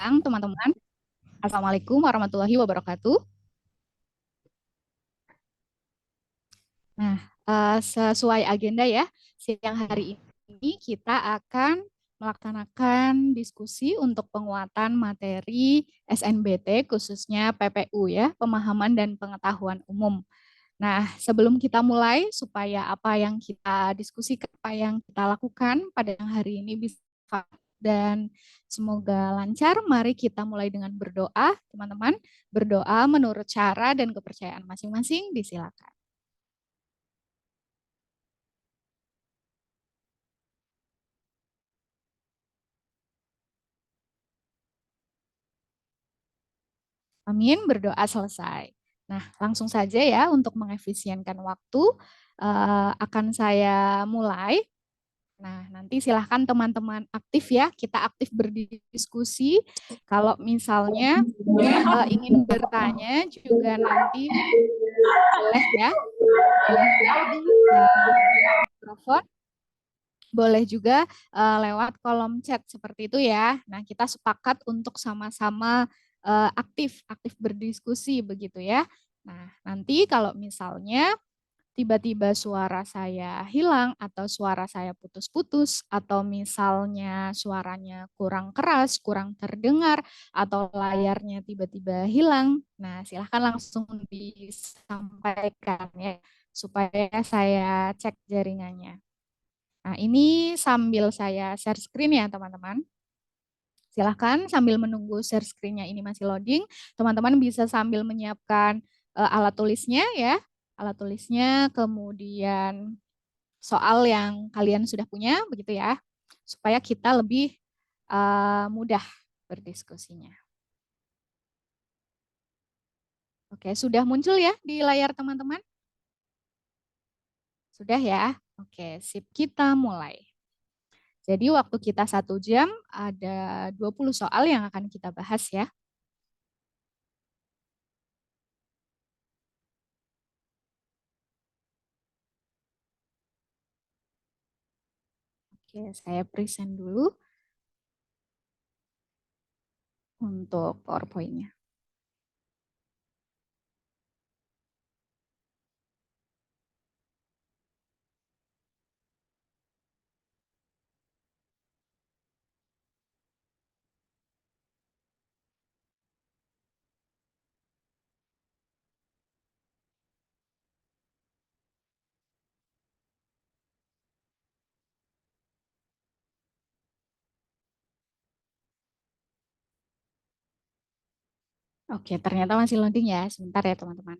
siang, teman-teman. Assalamualaikum warahmatullahi wabarakatuh. Nah, sesuai agenda ya, siang hari ini kita akan melaksanakan diskusi untuk penguatan materi SNBT, khususnya PPU ya, pemahaman dan pengetahuan umum. Nah, sebelum kita mulai, supaya apa yang kita diskusikan, apa yang kita lakukan pada hari ini bisa dan semoga lancar, mari kita mulai dengan berdoa, teman-teman. Berdoa menurut cara dan kepercayaan masing-masing, disilakan. Amin, berdoa selesai. Nah, langsung saja ya untuk mengefisienkan waktu, akan saya mulai. Nah, nanti silahkan teman-teman aktif ya, kita aktif berdiskusi. Kalau misalnya ingin bertanya juga nanti boleh ya, boleh di mikrofon, boleh juga lewat kolom chat seperti itu ya. Nah, kita sepakat untuk sama-sama aktif berdiskusi begitu ya. Nah, nanti kalau misalnya tiba-tiba suara saya hilang atau suara saya putus-putus atau misalnya suaranya kurang keras, kurang terdengar atau layarnya tiba-tiba hilang. Nah, silahkan langsung disampaikan ya supaya saya cek jaringannya. Nah, ini sambil saya share screen ya, teman-teman. Silahkan sambil menunggu share screen-nya ini masih loading, teman-teman bisa sambil menyiapkan alat tulisnya ya, alat tulisnya, kemudian soal yang kalian sudah punya, begitu ya, supaya kita lebih mudah berdiskusinya. Oke, sudah muncul ya di layar teman-teman? Sudah ya? Oke, sip, kita mulai. Jadi waktu kita 1 jam, ada 20 soal yang akan kita bahas ya. Oke, saya present dulu untuk PowerPoint-nya. Oke, ternyata masih loading ya. Sebentar ya, teman-teman.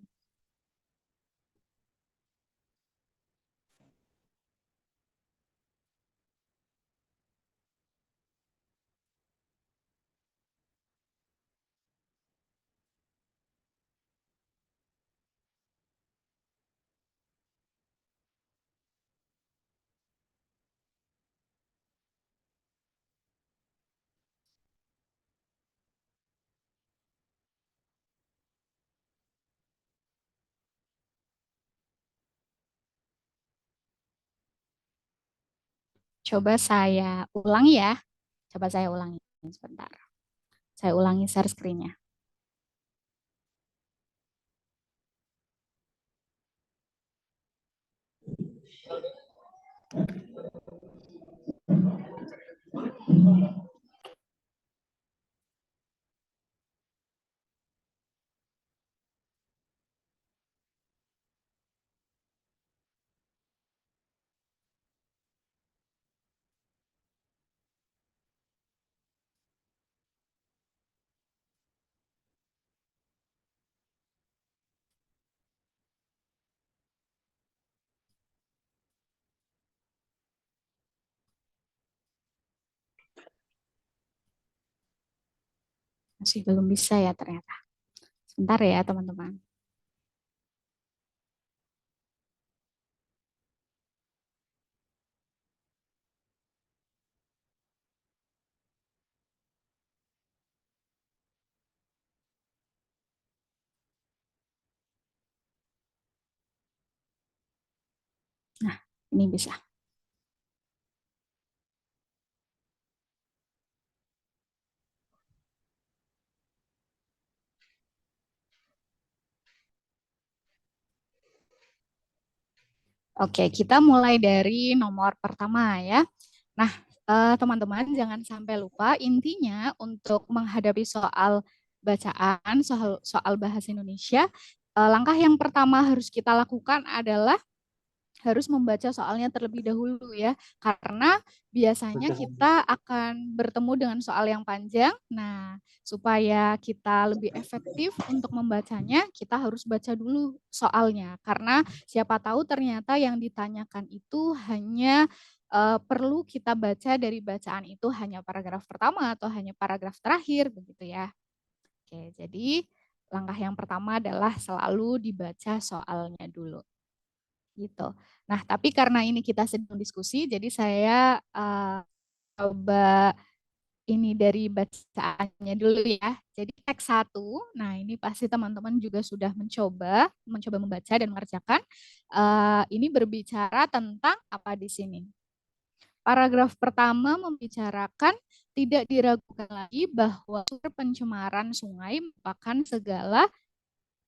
Coba saya ulangi ya. Coba saya ulangi sebentar. Saya ulangi share screen-nya. Masih belum bisa ya ternyata. Sebentar ya, teman-teman. Nah, ini bisa. Oke, kita mulai dari nomor pertama ya. Nah, teman-teman jangan sampai lupa intinya untuk menghadapi soal bacaan, soal bahasa Indonesia, langkah yang pertama harus kita lakukan adalah harus membaca soalnya terlebih dahulu ya, karena biasanya kita akan bertemu dengan soal yang panjang. Nah, supaya kita lebih efektif untuk membacanya, kita harus baca dulu soalnya, karena siapa tahu ternyata yang ditanyakan itu hanya perlu kita baca dari bacaan itu hanya paragraf pertama atau hanya paragraf terakhir begitu ya. Oke, jadi langkah yang pertama adalah selalu dibaca soalnya dulu. Gitu. Nah, tapi karena ini kita sedang diskusi, jadi saya coba ini dari bacaannya dulu ya. Jadi teks 1, nah ini pasti teman-teman juga sudah mencoba membaca dan mengerjakan. Ini berbicara tentang apa di sini? Paragraf pertama membicarakan tidak diragukan lagi bahwa pencemaran sungai merupakan segala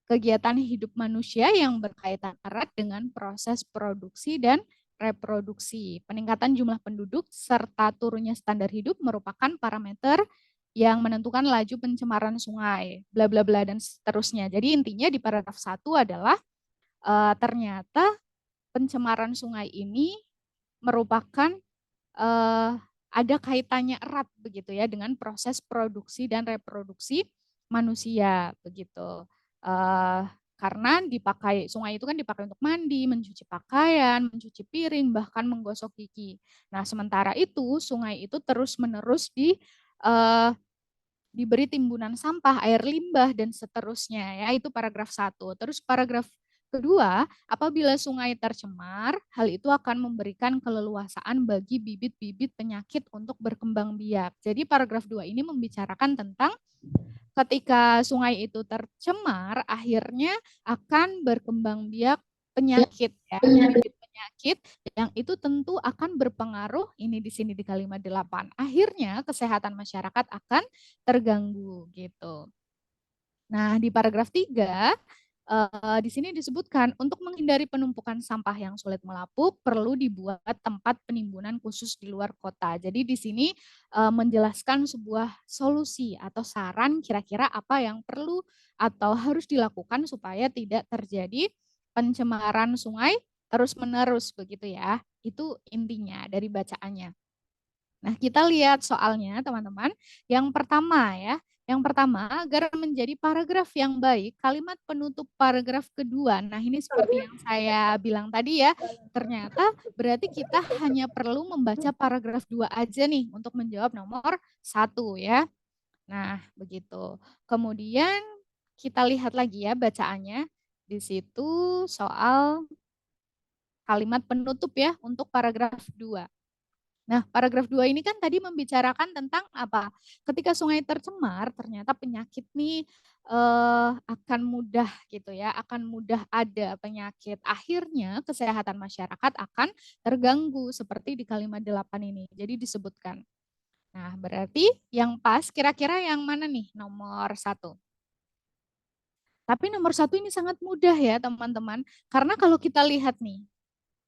kegiatan hidup manusia yang berkaitan erat dengan proses produksi dan reproduksi. Peningkatan jumlah penduduk serta turunnya standar hidup merupakan parameter yang menentukan laju pencemaran sungai, bla bla bla dan seterusnya. Jadi intinya di paragraf 1 adalah ternyata pencemaran sungai ini merupakan ada kaitannya erat begitu ya dengan proses produksi dan reproduksi manusia begitu. Karena sungai itu kan dipakai untuk mandi, mencuci pakaian, mencuci piring, bahkan menggosok gigi. Nah, sementara itu sungai itu terus-menerus diberi timbunan sampah, air limbah, dan seterusnya. Ya, itu paragraf 1. Terus paragraf kedua, apabila sungai tercemar, hal itu akan memberikan keleluasaan bagi bibit-bibit penyakit untuk berkembang biak. Jadi paragraf 2 ini membicarakan tentang ketika sungai itu tercemar, akhirnya akan berkembang biak penyakit ya, bibit penyakit yang itu tentu akan berpengaruh ini di sini di kalimat 8. Akhirnya kesehatan masyarakat akan terganggu gitu. Nah, di paragraf 3 di sini disebutkan untuk menghindari penumpukan sampah yang sulit melapuk perlu dibuat tempat penimbunan khusus di luar kota. Jadi di sini menjelaskan sebuah solusi atau saran kira-kira apa yang perlu atau harus dilakukan supaya tidak terjadi pencemaran sungai terus-menerus begitu ya. Itu intinya dari bacaannya. Nah, kita lihat soalnya, teman-teman. Yang pertama ya, yang pertama, agar menjadi paragraf yang baik, kalimat penutup paragraf kedua. Nah, ini seperti yang saya bilang tadi ya, ternyata berarti kita hanya perlu membaca paragraf 2 aja nih untuk menjawab nomor 1 ya. Nah, begitu. Kemudian kita lihat lagi ya bacaannya. Di situ soal kalimat penutup ya untuk paragraf 2. Nah, paragraf 2 ini kan tadi membicarakan tentang apa? Ketika sungai tercemar, ternyata penyakit nih akan mudah gitu ya, akan mudah ada penyakit. Akhirnya kesehatan masyarakat akan terganggu seperti di kalimat 8 ini. Jadi disebutkan. Nah, berarti yang pas kira-kira yang mana nih? Nomor 1. Tapi nomor 1 ini sangat mudah ya teman-teman. Karena kalau kita lihat nih,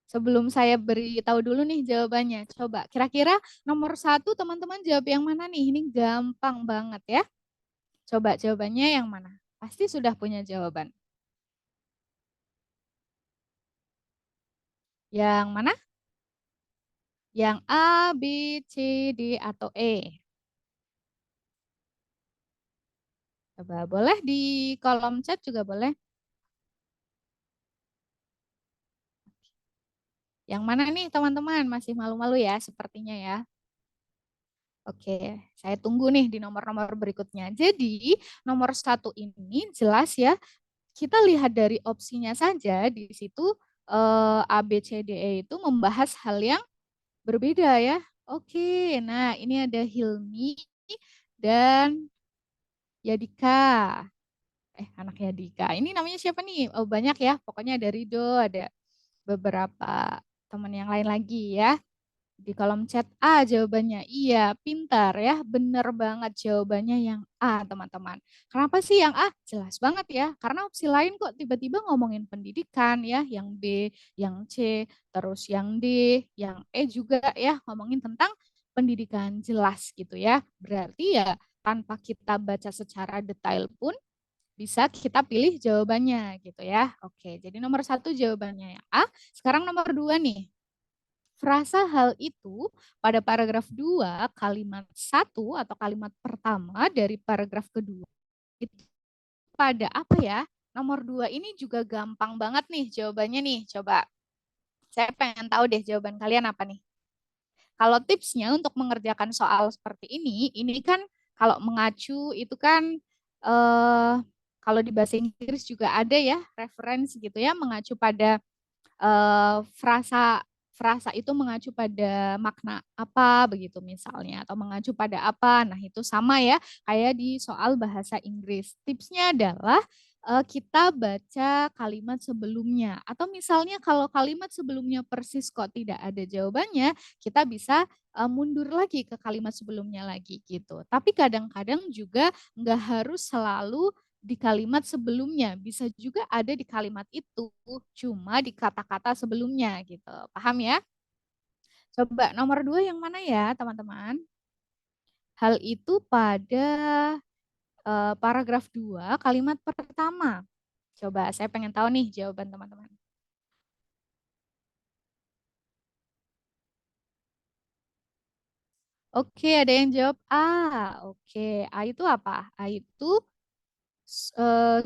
sebelum saya beritahu dulu nih jawabannya. Coba kira-kira nomor 1 teman-teman jawab yang mana nih? Ini gampang banget ya. Coba jawabannya yang mana? Pasti sudah punya jawaban. Yang mana? Yang A, B, C, D, atau E? Coba boleh di kolom chat juga boleh. Yang mana nih teman-teman? Masih malu-malu ya sepertinya ya. Oke, saya tunggu nih di nomor-nomor berikutnya. Jadi nomor 1 ini jelas ya, kita lihat dari opsinya saja di situ A, B, C, D, E itu membahas hal yang berbeda ya. Oke, nah ini ada Hilmi dan Yadika. Anak Yadika. Ini namanya siapa nih? Oh, banyak ya. Pokoknya ada Rido, ada beberapa teman yang lain lagi ya. Di kolom chat A jawabannya. Iya, pintar ya. Bener banget jawabannya yang A, teman-teman. Kenapa sih yang A? Jelas banget ya. Karena opsi lain kok tiba-tiba ngomongin pendidikan ya. Yang B, yang C, terus yang D, yang E juga ya. Ngomongin tentang pendidikan jelas gitu ya. Berarti ya tanpa kita baca secara detail pun bisa kita pilih jawabannya gitu ya. Oke, jadi nomor satu jawabannya yang A. Sekarang nomor dua nih. Frasa hal itu pada paragraf 2 kalimat satu atau kalimat pertama dari paragraf kedua itu pada apa ya? Nomor 2 ini juga gampang banget nih jawabannya nih. Coba saya pengen tahu deh jawaban kalian apa nih. Kalau tipsnya untuk mengerjakan soal seperti ini kan kalau mengacu itu kan kalau di bahasa Inggris juga ada ya referensi gitu ya mengacu pada frasa frasa itu mengacu pada makna apa begitu misalnya atau mengacu pada apa. Nah, itu sama ya kayak di soal bahasa Inggris. Tipsnya adalah kita baca kalimat sebelumnya atau misalnya kalau kalimat sebelumnya persis kok tidak ada jawabannya, kita bisa mundur lagi ke kalimat sebelumnya lagi gitu. Tapi kadang-kadang juga nggak harus selalu di kalimat sebelumnya, bisa juga ada di kalimat itu, cuma di kata-kata sebelumnya gitu. Paham ya? Coba nomor 2 yang mana ya teman-teman? Hal itu pada paragraf 2 kalimat pertama. Coba saya pengen tahu nih jawaban teman-teman. Oke, ada yang jawab A. Oke, A itu apa? A itu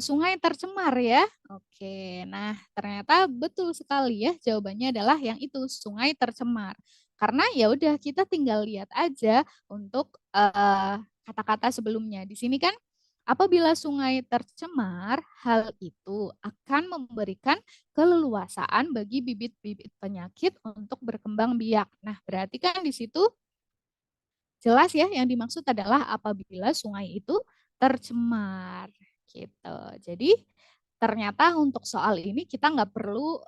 sungai tercemar ya. Oke, nah ternyata betul sekali ya jawabannya adalah yang itu sungai tercemar. Karena ya udah kita tinggal lihat aja untuk kata-kata sebelumnya. Di sini kan apabila sungai tercemar, hal itu akan memberikan keleluasaan bagi bibit-bibit penyakit untuk berkembang biak. Nah, berarti kan di situ jelas ya yang dimaksud adalah apabila sungai itu tercemar gitu. Jadi ternyata untuk soal ini kita nggak perlu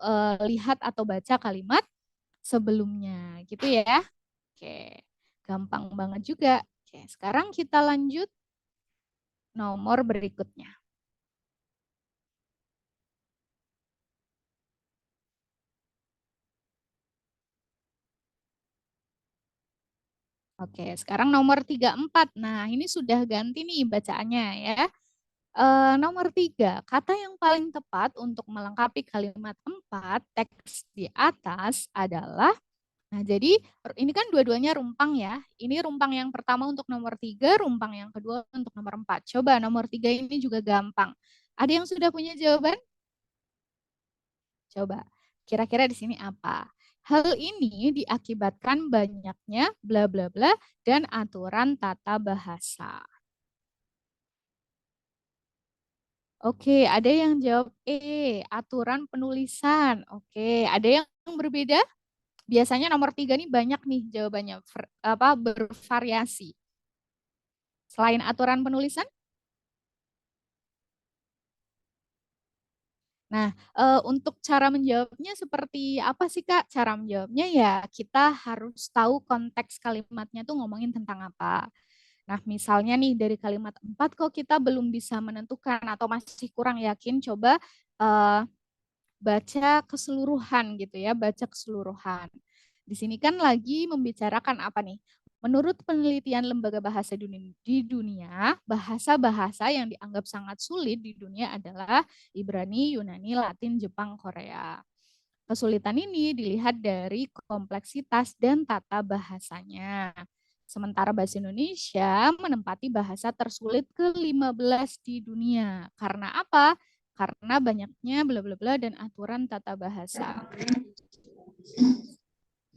lihat atau baca kalimat sebelumnya gitu ya. Oke, gampang banget juga. Oke, sekarang kita lanjut nomor berikutnya. Oke, sekarang nomor 34. Nah, ini sudah ganti nih bacaannya ya. Nomor 3, kata yang paling tepat untuk melengkapi kalimat 4 teks di atas adalah, nah jadi ini kan dua-duanya rumpang ya. Ini rumpang yang pertama untuk nomor 3, rumpang yang kedua untuk nomor 4. Coba nomor 3 ini juga gampang. Ada yang sudah punya jawaban? Coba, kira-kira di sini apa? Hal ini diakibatkan banyaknya bla bla bla dan aturan tata bahasa. Oke, ada yang jawab E, aturan penulisan. Oke, ada yang berbeda? Biasanya nomor 3 nih banyak nih jawabannya, bervariasi. Selain aturan penulisan? Nah, untuk cara menjawabnya seperti apa sih Kak? Cara menjawabnya ya kita harus tahu konteks kalimatnya tuh ngomongin tentang apa. Nah, misalnya nih dari kalimat 4 kok kita belum bisa menentukan atau masih kurang yakin, coba eh, baca keseluruhan gitu ya, baca keseluruhan. Di sini kan lagi membicarakan apa nih? Menurut penelitian lembaga bahasa di dunia, bahasa-bahasa yang dianggap sangat sulit di dunia adalah Ibrani, Yunani, Latin, Jepang, Korea. Kesulitan ini dilihat dari kompleksitas dan tata bahasanya. Sementara bahasa Indonesia menempati bahasa tersulit ke-15 di dunia. Karena apa? Karena banyaknya bla bla bla dan aturan tata bahasa.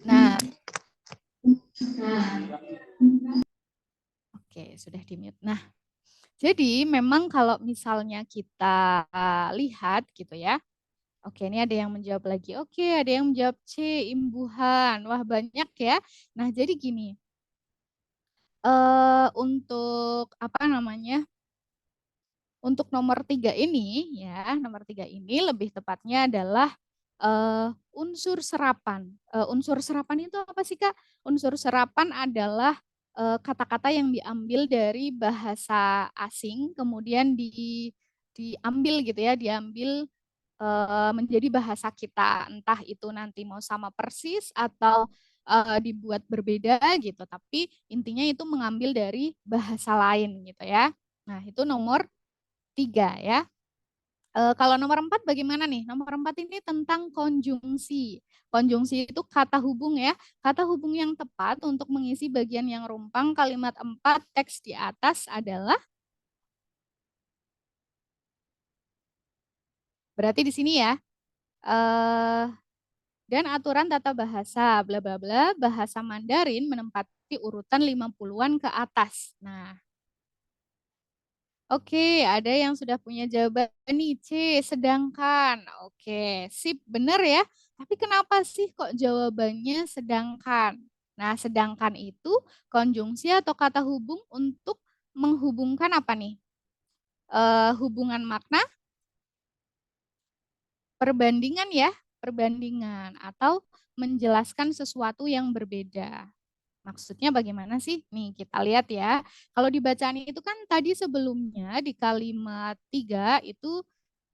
Nah, oke, sudah di-mute. Nah, jadi memang kalau misalnya kita lihat gitu ya. Oke, ini ada yang menjawab lagi. Oke, ada yang menjawab C, imbuhan. Wah, banyak ya. Nah, jadi gini. Untuk apa namanya? Untuk nomor 3 ini ya, nomor 3 ini lebih tepatnya adalah unsur serapan. Unsur serapan itu apa sih, Kak? Unsur serapan adalah kata-kata yang diambil dari bahasa asing, kemudian diambil gitu ya, diambil menjadi bahasa kita. Entah itu nanti mau sama persis atau dibuat berbeda gitu, tapi intinya itu mengambil dari bahasa lain gitu ya. Nah, itu nomor 3 ya. Kalau nomor 4 bagaimana nih? Nomor 4 ini tentang konjungsi. Konjungsi itu kata hubung ya. Kata hubung yang tepat untuk mengisi bagian yang rumpang kalimat 4 teks di atas adalah, berarti di sini ya. Dan aturan tata bahasa, bla bla bla, bahasa Mandarin menempati urutan 50-an ke atas. Nah, oke, ada yang sudah punya jawaban nih, C, sedangkan. Oke, sip, benar ya. Tapi kenapa sih kok jawabannya sedangkan? Nah, sedangkan itu konjungsi atau kata hubung untuk menghubungkan apa nih? Hubungan makna, perbandingan ya, perbandingan atau menjelaskan sesuatu yang berbeda. Maksudnya bagaimana sih? Nih kita lihat ya. Kalau di bacaan itu kan tadi sebelumnya di kalimat 3 itu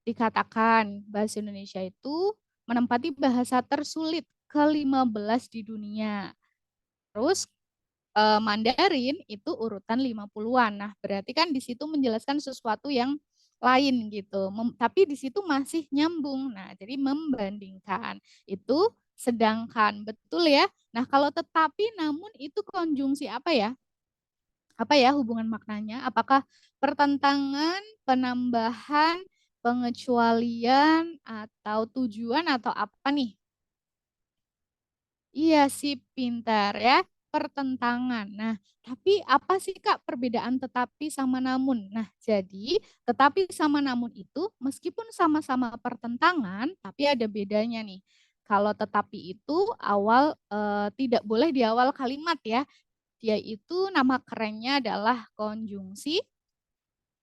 dikatakan bahasa Indonesia itu menempati bahasa tersulit ke-15 di dunia. Terus Mandarin itu urutan 50-an. Nah, berarti kan di situ menjelaskan sesuatu yang lain gitu. Tapi di situ masih nyambung. Nah, jadi membandingkan. Itu sedangkan, betul ya. Nah, kalau tetapi namun itu konjungsi apa ya? Apa ya hubungan maknanya? Apakah pertentangan, penambahan, pengecualian, atau tujuan, atau apa nih? Iya sih, pintar ya. Pertentangan. Nah, tapi apa sih Kak perbedaan tetapi sama namun? Nah, jadi tetapi sama namun itu meskipun sama-sama pertentangan, tapi ada bedanya nih. Kalau tetapi itu awal tidak boleh di awal kalimat ya. Dia itu nama kerennya adalah konjungsi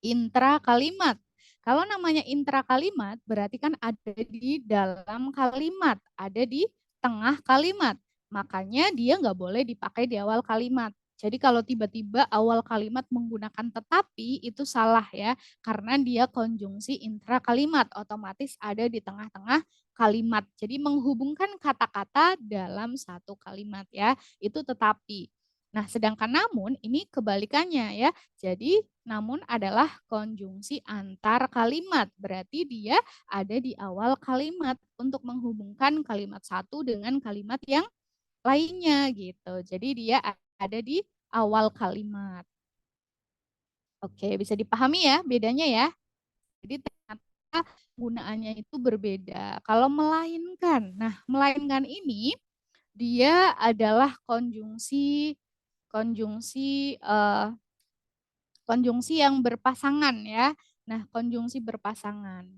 intra kalimat. Kalau namanya intra kalimat berarti kan ada di dalam kalimat, ada di tengah kalimat. Makanya dia nggak boleh dipakai di awal kalimat. Jadi kalau tiba-tiba awal kalimat menggunakan tetapi itu salah ya, karena dia konjungsi intra kalimat, otomatis ada di tengah-tengah kalimat. Jadi menghubungkan kata-kata dalam satu kalimat ya, itu tetapi. Nah, sedangkan namun ini kebalikannya ya. Jadi namun adalah konjungsi antar kalimat. Berarti dia ada di awal kalimat untuk menghubungkan kalimat satu dengan kalimat yang lainnya gitu. Jadi dia ada di awal kalimat. Oke, bisa dipahami ya bedanya ya. Jadi ternyata gunaannya itu berbeda. Kalau melainkan, nah melainkan ini dia adalah konjungsi konjungsi konjungsi yang berpasangan ya. Nah, konjungsi berpasangan.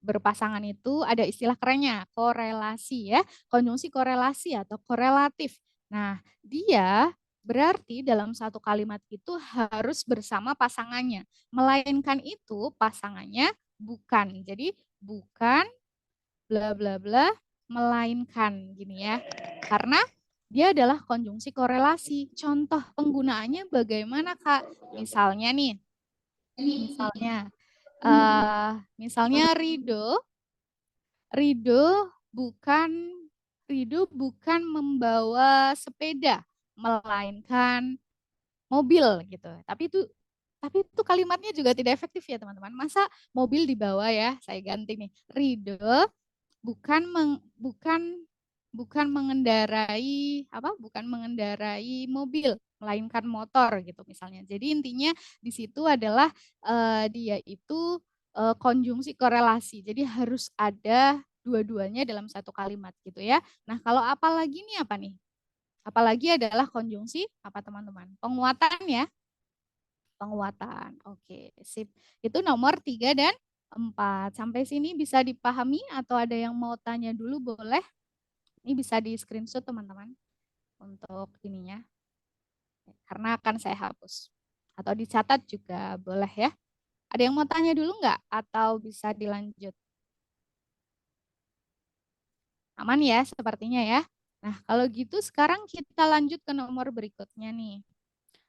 Berpasangan itu ada istilah kerennya, korelasi ya. Konjungsi korelasi atau korelatif. Nah, dia berarti dalam satu kalimat itu harus bersama pasangannya. Melainkan itu pasangannya bukan. Jadi bukan bla bla bla melainkan gini ya. Karena dia adalah konjungsi korelasi. Contoh penggunaannya bagaimana, Kak? Misalnya nih, misalnya misalnya Rido bukan Rido bukan membawa sepeda, melainkan mobil gitu. Tapi itu kalimatnya juga tidak efektif ya teman-teman. Masa mobil dibawa ya? Saya ganti nih. Rido bukan mengendarai bukan mengendarai mobil melainkan motor gitu misalnya. Jadi intinya di situ adalah dia itu konjungsi korelasi. Jadi harus ada dua-duanya dalam satu kalimat gitu ya. Nah, kalau apalagi nih apa nih? Apalagi adalah konjungsi apa teman-teman? Penguatan ya. Penguatan. Oke, sip. Itu nomor 3 dan 4. Sampai sini bisa dipahami atau ada yang mau tanya dulu boleh? Ini bisa di screenshot teman-teman untuk ininya. Karena akan saya hapus. Atau dicatat juga boleh ya. Ada yang mau tanya dulu nggak? Atau bisa dilanjut? Aman ya sepertinya ya. Nah, kalau gitu sekarang kita lanjut ke nomor berikutnya nih.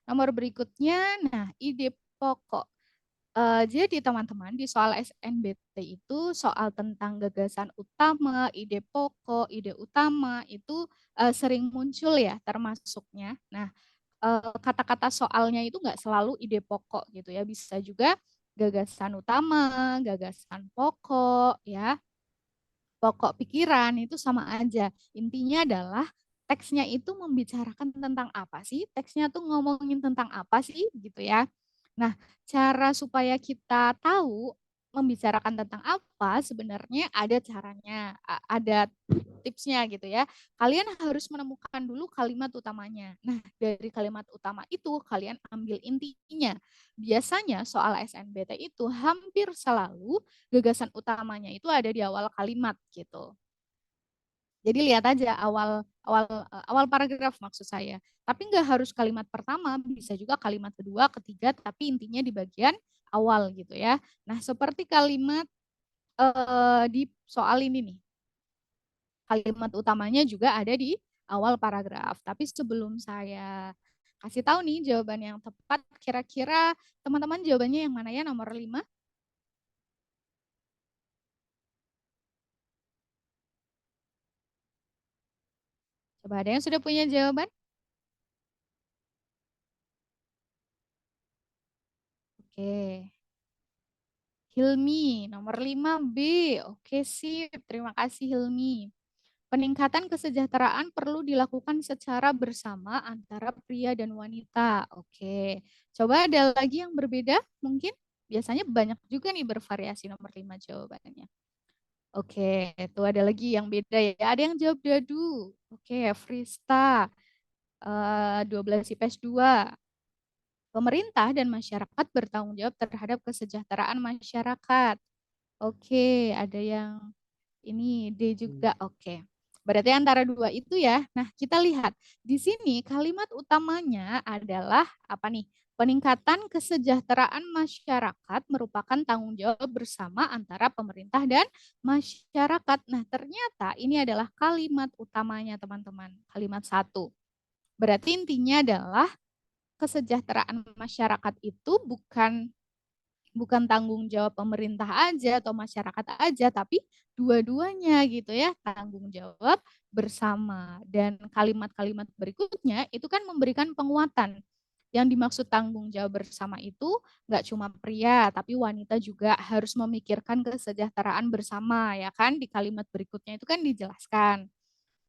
Nomor berikutnya, nah ide pokok. Jadi teman-teman di soal SNBT itu soal tentang gagasan utama, ide pokok, ide utama itu sering muncul ya termasuknya. Nah, kata-kata soalnya itu nggak selalu ide pokok gitu ya, bisa juga gagasan utama, gagasan pokok ya, pokok pikiran itu sama aja. Intinya adalah teksnya itu membicarakan tentang apa sih? Teksnya tuh ngomongin tentang apa sih gitu ya. Nah, cara supaya kita tahu membicarakan tentang apa sebenarnya ada caranya, ada tipsnya gitu ya. Kalian harus menemukan dulu kalimat utamanya. Nah, dari kalimat utama itu kalian ambil intinya. Biasanya soal SNBT itu hampir selalu gagasan utamanya itu ada di awal kalimat gitu. Jadi lihat aja awal awal awal paragraf maksud saya. Tapi nggak harus kalimat pertama, bisa juga kalimat kedua, ketiga, tapi intinya di bagian awal gitu ya. Nah, seperti kalimat di soal ini nih. Kalimat utamanya juga ada di awal paragraf. Tapi sebelum saya kasih tahu nih jawaban yang tepat, kira-kira teman-teman jawabannya yang mana ya, nomor 5? Coba ada yang sudah punya jawaban? Oke. Hilmi, nomor 5B. Oke, sip. Terima kasih Hilmi. Peningkatan kesejahteraan perlu dilakukan secara bersama antara pria dan wanita. Oke. Coba ada lagi yang berbeda mungkin? Biasanya banyak juga nih bervariasi nomor 5 jawabannya. Oke, itu ada lagi yang beda ya. Ada yang jawab dadu. Oke, Frista. 12 IPS 2. Pemerintah dan masyarakat bertanggung jawab terhadap kesejahteraan masyarakat. Oke, ada yang ini D juga. Oke. Berarti antara dua itu ya. Nah, kita lihat di sini kalimat utamanya adalah apa nih? Peningkatan kesejahteraan masyarakat merupakan tanggung jawab bersama antara pemerintah dan masyarakat. Nah, ternyata ini adalah kalimat utamanya, teman-teman. Kalimat satu. Berarti intinya adalah kesejahteraan masyarakat itu bukan tanggung jawab pemerintah aja atau masyarakat aja, tapi dua-duanya gitu ya, tanggung jawab bersama. Dan kalimat-kalimat berikutnya itu kan memberikan penguatan. Yang dimaksud tanggung jawab bersama itu nggak cuma pria, tapi wanita juga harus memikirkan kesejahteraan bersama, ya kan? Di kalimat berikutnya itu kan dijelaskan.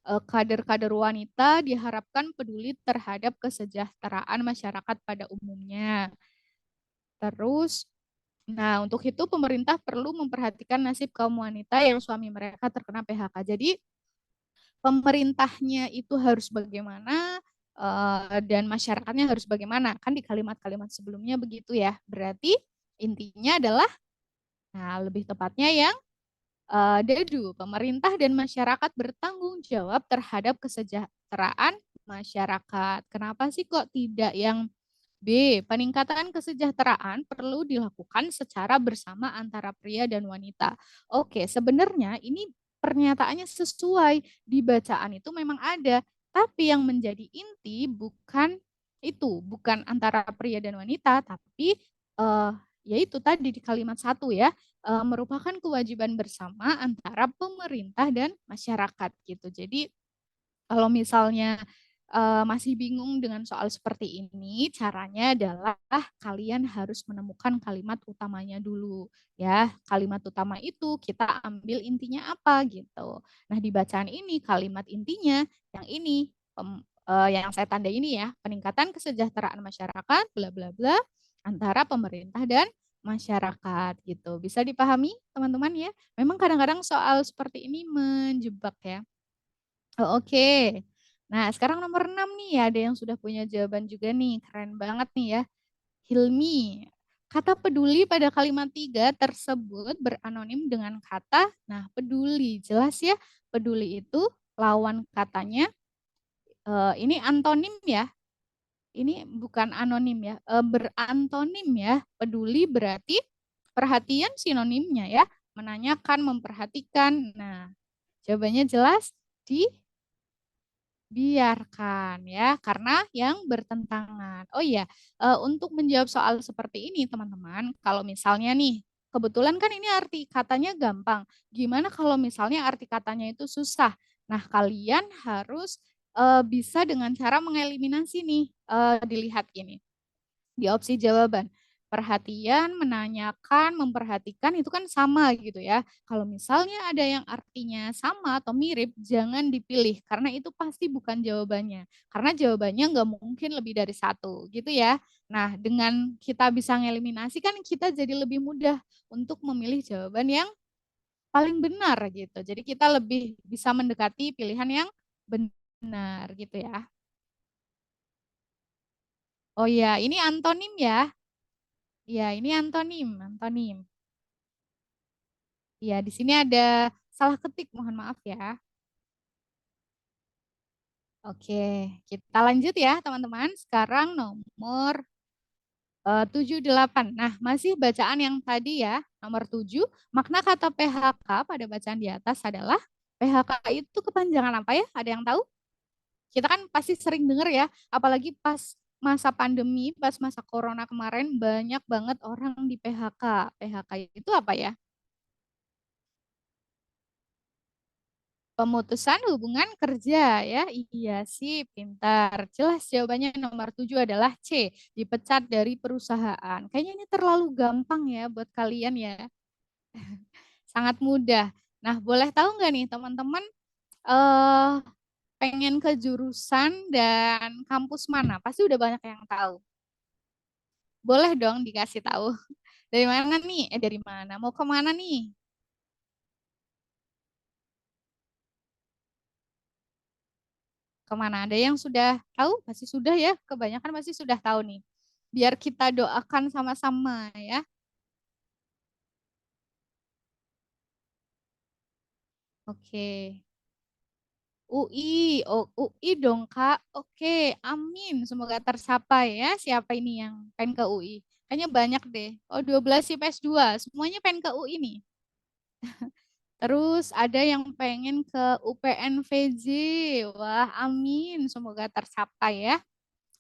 Kader-kader wanita diharapkan peduli terhadap kesejahteraan masyarakat pada umumnya. Terus, nah, untuk itu pemerintah perlu memperhatikan nasib kaum wanita yang suami mereka terkena PHK. Jadi pemerintahnya itu harus bagaimana dan masyarakatnya harus bagaimana. Kan di kalimat-kalimat sebelumnya begitu ya. Berarti intinya adalah, nah lebih tepatnya yang dadu, pemerintah dan masyarakat bertanggung jawab terhadap kesejahteraan masyarakat. Kenapa sih kok tidak yang B. Peningkatan kesejahteraan perlu dilakukan secara bersama antara pria dan wanita. Oke, sebenarnya ini pernyataannya sesuai. Di bacaan itu memang ada. Tapi yang menjadi inti bukan itu. Bukan antara pria dan wanita. Tapi yaitu tadi di kalimat satu ya. Merupakan kewajiban bersama antara pemerintah dan masyarakat gitu. Jadi kalau misalnya masih bingung dengan soal seperti ini, caranya adalah kalian harus menemukan kalimat utamanya dulu ya. Kalimat utama itu kita ambil intinya apa gitu. Nah, di bacaan ini kalimat intinya yang ini yang saya tanda ini ya, peningkatan kesejahteraan masyarakat bla bla bla antara pemerintah dan masyarakat gitu. Bisa dipahami teman-teman ya? Memang kadang-kadang soal seperti ini menjebak ya. Oh, oke. Nah, sekarang nomor 6 nih, ada yang sudah punya jawaban juga nih. Keren banget nih ya. Hilmi. Kata peduli pada kalimat 3 tersebut beranonim dengan kata, nah peduli. Jelas ya, peduli itu lawan katanya, ini antonim ya. Ini bukan anonim ya, berantonim ya. Peduli berarti perhatian sinonimnya ya. Menanyakan, memperhatikan. Nah, Jawabannya jelas dibiarkan ya, karena yang bertentangan. Oh iya, untuk menjawab soal seperti ini teman-teman, kalau misalnya nih, kebetulan kan ini arti katanya gampang. Gimana kalau misalnya arti katanya itu susah? Nah, kalian harus bisa dengan cara mengeliminasi nih, dilihat ini di opsi jawaban. Perhatian, menanyakan, memperhatikan itu kan sama gitu ya. Kalau misalnya ada yang artinya sama atau mirip, jangan dipilih karena itu pasti bukan jawabannya. Karena jawabannya nggak mungkin lebih dari satu gitu ya. Nah, dengan kita bisa ngeliminasi kan kita jadi lebih mudah untuk memilih jawaban yang paling benar gitu. Jadi kita lebih bisa mendekati pilihan yang benar gitu ya. Oh ya, ini antonim ya. Ya, ini antonim, antonim. Ya, di sini ada salah ketik, mohon maaf ya. Oke, kita lanjut ya, teman-teman. Sekarang nomor 78. Nah, masih bacaan yang tadi ya, nomor 7. Makna kata PHK pada bacaan di atas adalah PHK itu kepanjangan apa ya? Ada yang tahu? Kita kan pasti sering dengar ya, apalagi pas masa pandemi, pas masa corona kemarin banyak banget orang di PHK. PHK itu apa ya? Pemutusan hubungan kerja ya. Iya sih, pintar. Jelas jawabannya nomor 7 adalah C, dipecat dari perusahaan. Kayaknya ini terlalu gampang ya buat kalian ya. Sangat mudah. Nah, boleh tahu nggak nih teman-teman eh pengen ke jurusan dan kampus mana? Pasti udah banyak yang tahu. Boleh dong dikasih tahu. Dari mana nih? Dari mana? Mau kemana nih? Kemana? Ada yang sudah tahu? Pasti sudah ya. Kebanyakan pasti sudah tahu nih. Biar kita doakan sama-sama ya. Oke. UI, oh UI dong Kak. Oke, amin. Semoga tercapai ya. Siapa ini yang pengen ke UI? Kayaknya banyak deh. Oh, 12 IPS 2. Semuanya pengen ke UI nih. Terus ada yang pengen ke UPNVJ. Wah, amin. Semoga tercapai ya.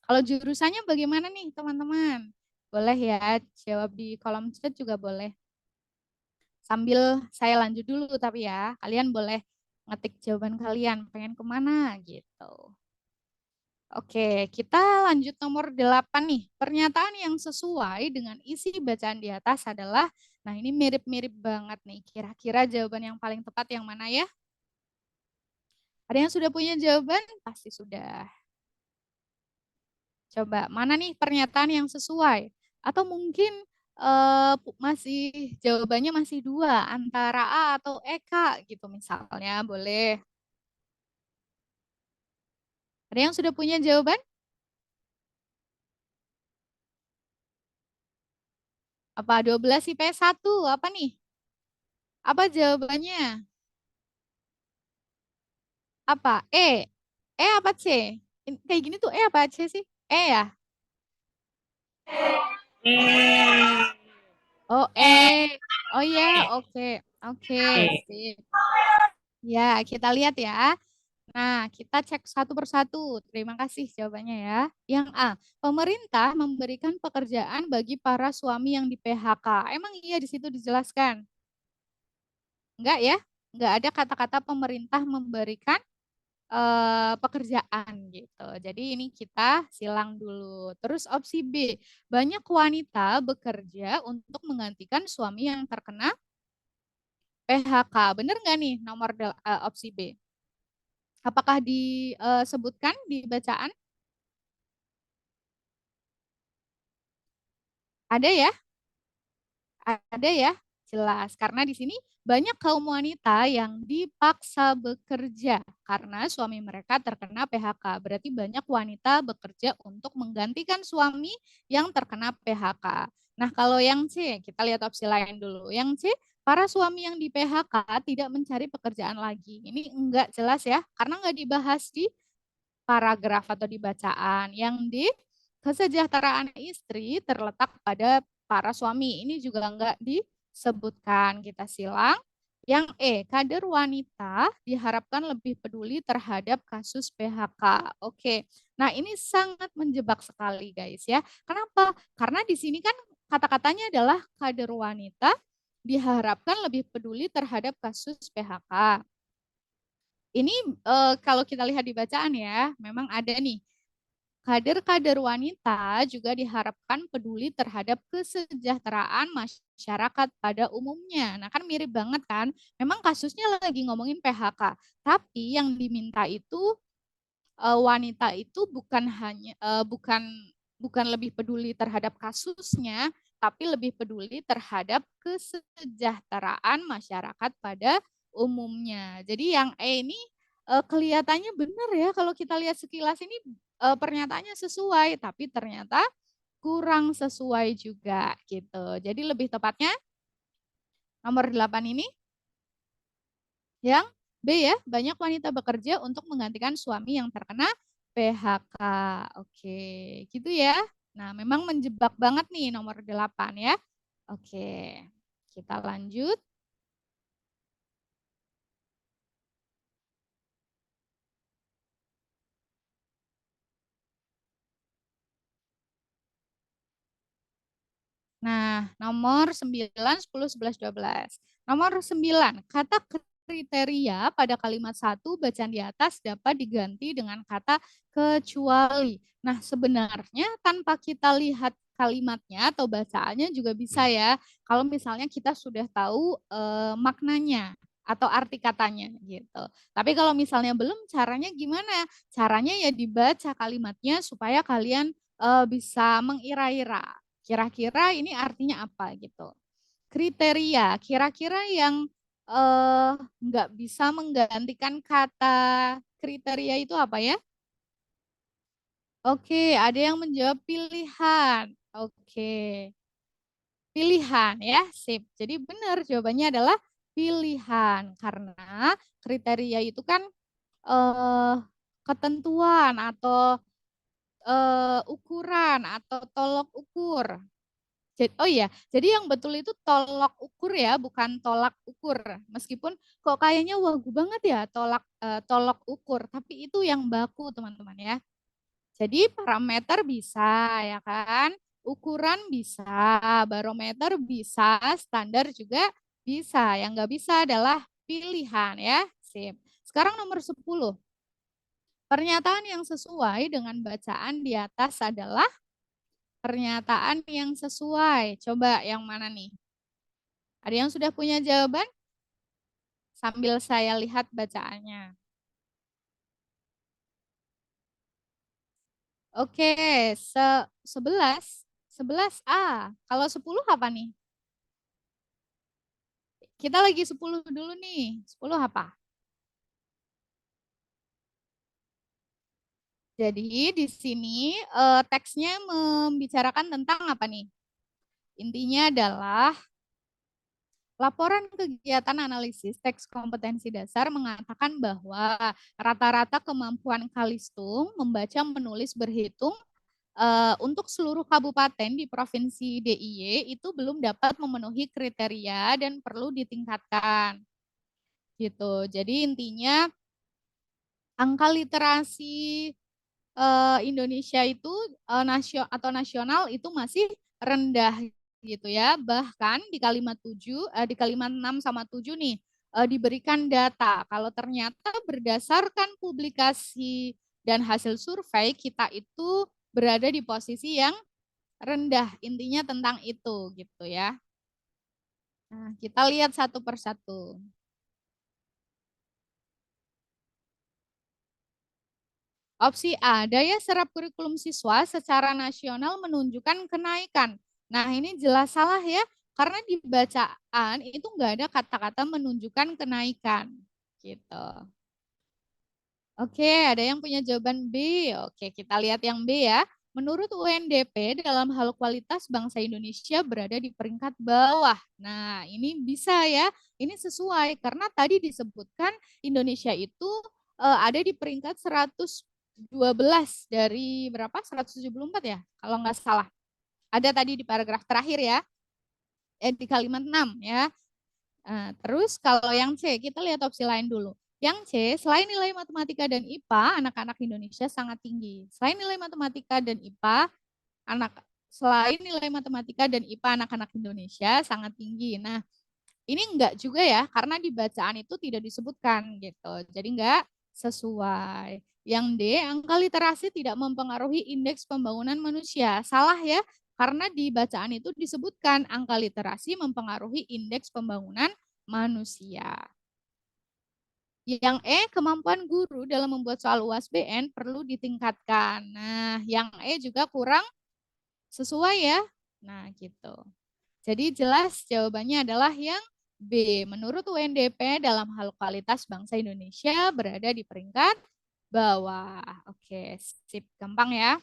Kalau jurusannya bagaimana nih teman-teman? Boleh ya, jawab di kolom chat juga boleh. Sambil saya lanjut dulu tapi ya, kalian boleh ngetik jawaban kalian, pengen kemana gitu. Oke, kita lanjut nomor 8 nih. Pernyataan yang sesuai dengan isi bacaan di atas adalah, nah ini mirip-mirip banget nih. Kira-kira jawaban yang paling tepat yang mana ya? Ada yang sudah punya jawaban? Pasti sudah. Coba, mana nih pernyataan yang sesuai? Atau mungkin masih jawabannya masih dua, antara A atau EK gitu misalnya, boleh. Ada yang sudah punya jawaban? Apa 12 IPS 1? Apa nih? Apa jawabannya? Apa? E? E apa C? Kayak gini tuh E apa C sih? E ya? Oh E. Oh ya, oke. Oke, sip. Ya, kita lihat ya. Nah, kita cek satu persatu. Terima kasih jawabannya ya. Yang A, pemerintah memberikan pekerjaan bagi para suami yang di PHK. Emang iya di situ dijelaskan? Enggak ya? Enggak ada kata-kata pemerintah memberikan pekerjaan gitu. Jadi ini kita silang dulu. Terus opsi B, banyak wanita bekerja untuk menggantikan suami yang terkena PHK. Benar nggak nih nomor opsi B? Apakah disebutkan di bacaan? Ada ya? Ada ya? Jelas. Karena di sini banyak kaum wanita yang dipaksa bekerja karena suami mereka terkena PHK. Berarti banyak wanita bekerja untuk menggantikan suami yang terkena PHK. Nah, kalau yang C, kita lihat opsi lain dulu. Yang C, para suami yang di PHK tidak mencari pekerjaan lagi. Ini enggak jelas ya, karena enggak dibahas di paragraf atau di bacaan. Yang di kesejahteraan istri terletak pada para suami. Ini juga enggak disebutkan. Kita silang. Yang kader wanita diharapkan lebih peduli terhadap kasus PHK. Oke. Nah, ini sangat menjebak sekali, guys ya. Kenapa? Karena di sini kan kata-katanya adalah kader wanita diharapkan lebih peduli terhadap kasus PHK. Ini kalau kita lihat di bacaan ya, memang ada nih kader-kader wanita juga diharapkan peduli terhadap kesejahteraan masyarakat pada umumnya. Nah, kan mirip banget kan? Memang kasusnya lagi ngomongin PHK, tapi yang diminta itu wanita itu bukan lebih peduli terhadap kasusnya, tapi lebih peduli terhadap kesejahteraan masyarakat pada umumnya. Jadi yang ini kelihatannya benar ya kalau kita lihat sekilas ini pernyataannya sesuai, tapi ternyata kurang sesuai juga gitu. Jadi lebih tepatnya nomor 8 ini yang B ya, banyak wanita bekerja untuk menggantikan suami yang terkena PHK. Oke, gitu ya. Nah, memang menjebak banget nih nomor 8 ya. Oke, kita lanjut. Nah, nomor 9, 10, 11, 12. Nomor 9, kata kriteria pada kalimat satu bacaan di atas dapat diganti dengan kata kecuali. Nah, sebenarnya tanpa kita lihat kalimatnya atau bacaannya juga bisa ya. Kalau misalnya kita sudah tahu maknanya atau arti katanya gitu. Tapi kalau misalnya belum, caranya gimana? Caranya ya dibaca kalimatnya supaya kalian bisa mengira-ira kira-kira ini artinya apa gitu. Kriteria, kira-kira yang nggak bisa menggantikan kata kriteria itu apa ya? Oke, ada yang menjawab pilihan. Oke, pilihan ya, sip. Jadi benar jawabannya adalah pilihan karena kriteria itu kan eh, ketentuan atau ukuran atau tolok ukur. Oh iya, jadi yang betul itu tolok ukur ya, bukan tolak ukur. Meskipun kok kayaknya wagu banget ya tolok ukur, tapi itu yang baku teman-teman ya. Jadi parameter bisa ya kan, ukuran bisa, barometer bisa, standar juga bisa. Yang nggak bisa adalah pilihan ya. Sip. Sekarang nomor 10. Pernyataan yang sesuai dengan bacaan di atas adalah pernyataan yang sesuai. Coba yang mana nih? Ada yang sudah punya jawaban? Sambil saya lihat bacaannya. Oke, 11. 11A. Kalau 10 apa nih? Kita lagi 10 dulu nih. 10 apa? Jadi di sini teksnya membicarakan tentang apa nih? Intinya adalah laporan kegiatan analisis teks kompetensi dasar mengatakan bahwa rata-rata kemampuan Kalistung membaca, menulis, berhitung untuk seluruh kabupaten di Provinsi DIY itu belum dapat memenuhi kriteria dan perlu ditingkatkan. Gitu. Jadi intinya angka literasi Indonesia itu nasional itu masih rendah gitu ya. Bahkan di kalimat 7 di kalimat 6 sama 7 nih diberikan data kalau ternyata berdasarkan publikasi dan hasil survei kita itu berada di posisi yang rendah. Intinya tentang itu gitu ya. Nah, kita lihat satu persatu. Opsi A, daya serap kurikulum siswa secara nasional menunjukkan kenaikan. Nah, ini jelas salah ya, karena di bacaan itu nggak ada kata-kata menunjukkan kenaikan. Gitu. Oke, ada yang punya jawaban B. Oke, kita lihat yang B ya. Menurut UNDP, dalam hal kualitas bangsa Indonesia berada di peringkat bawah. Nah, ini bisa ya. Ini sesuai karena tadi disebutkan Indonesia itu ada di peringkat 112 dari berapa? 174 ya, kalau nggak salah. Ada tadi di paragraf terakhir ya, di kalimat 6 ya. Terus kalau yang C, kita lihat opsi lain dulu. Yang C, selain nilai matematika dan IPA, anak-anak Indonesia sangat tinggi. Selain nilai matematika dan IPA, anak selain nilai matematika dan IPA anak-anak Indonesia sangat tinggi. Nah, ini enggak juga ya, karena di bacaan itu tidak disebutkan gitu. Jadi enggak sesuai. Yang D, angka literasi tidak mempengaruhi indeks pembangunan manusia. Salah ya, karena di bacaan itu disebutkan angka literasi mempengaruhi indeks pembangunan manusia. Yang E, kemampuan guru dalam membuat soal UAS BN perlu ditingkatkan. Nah, yang E juga kurang sesuai ya. Nah, gitu. Jadi jelas jawabannya adalah yang B. Menurut UNDP dalam hal kualitas bangsa Indonesia berada di peringkat bawah. Oke, sip. Gampang ya.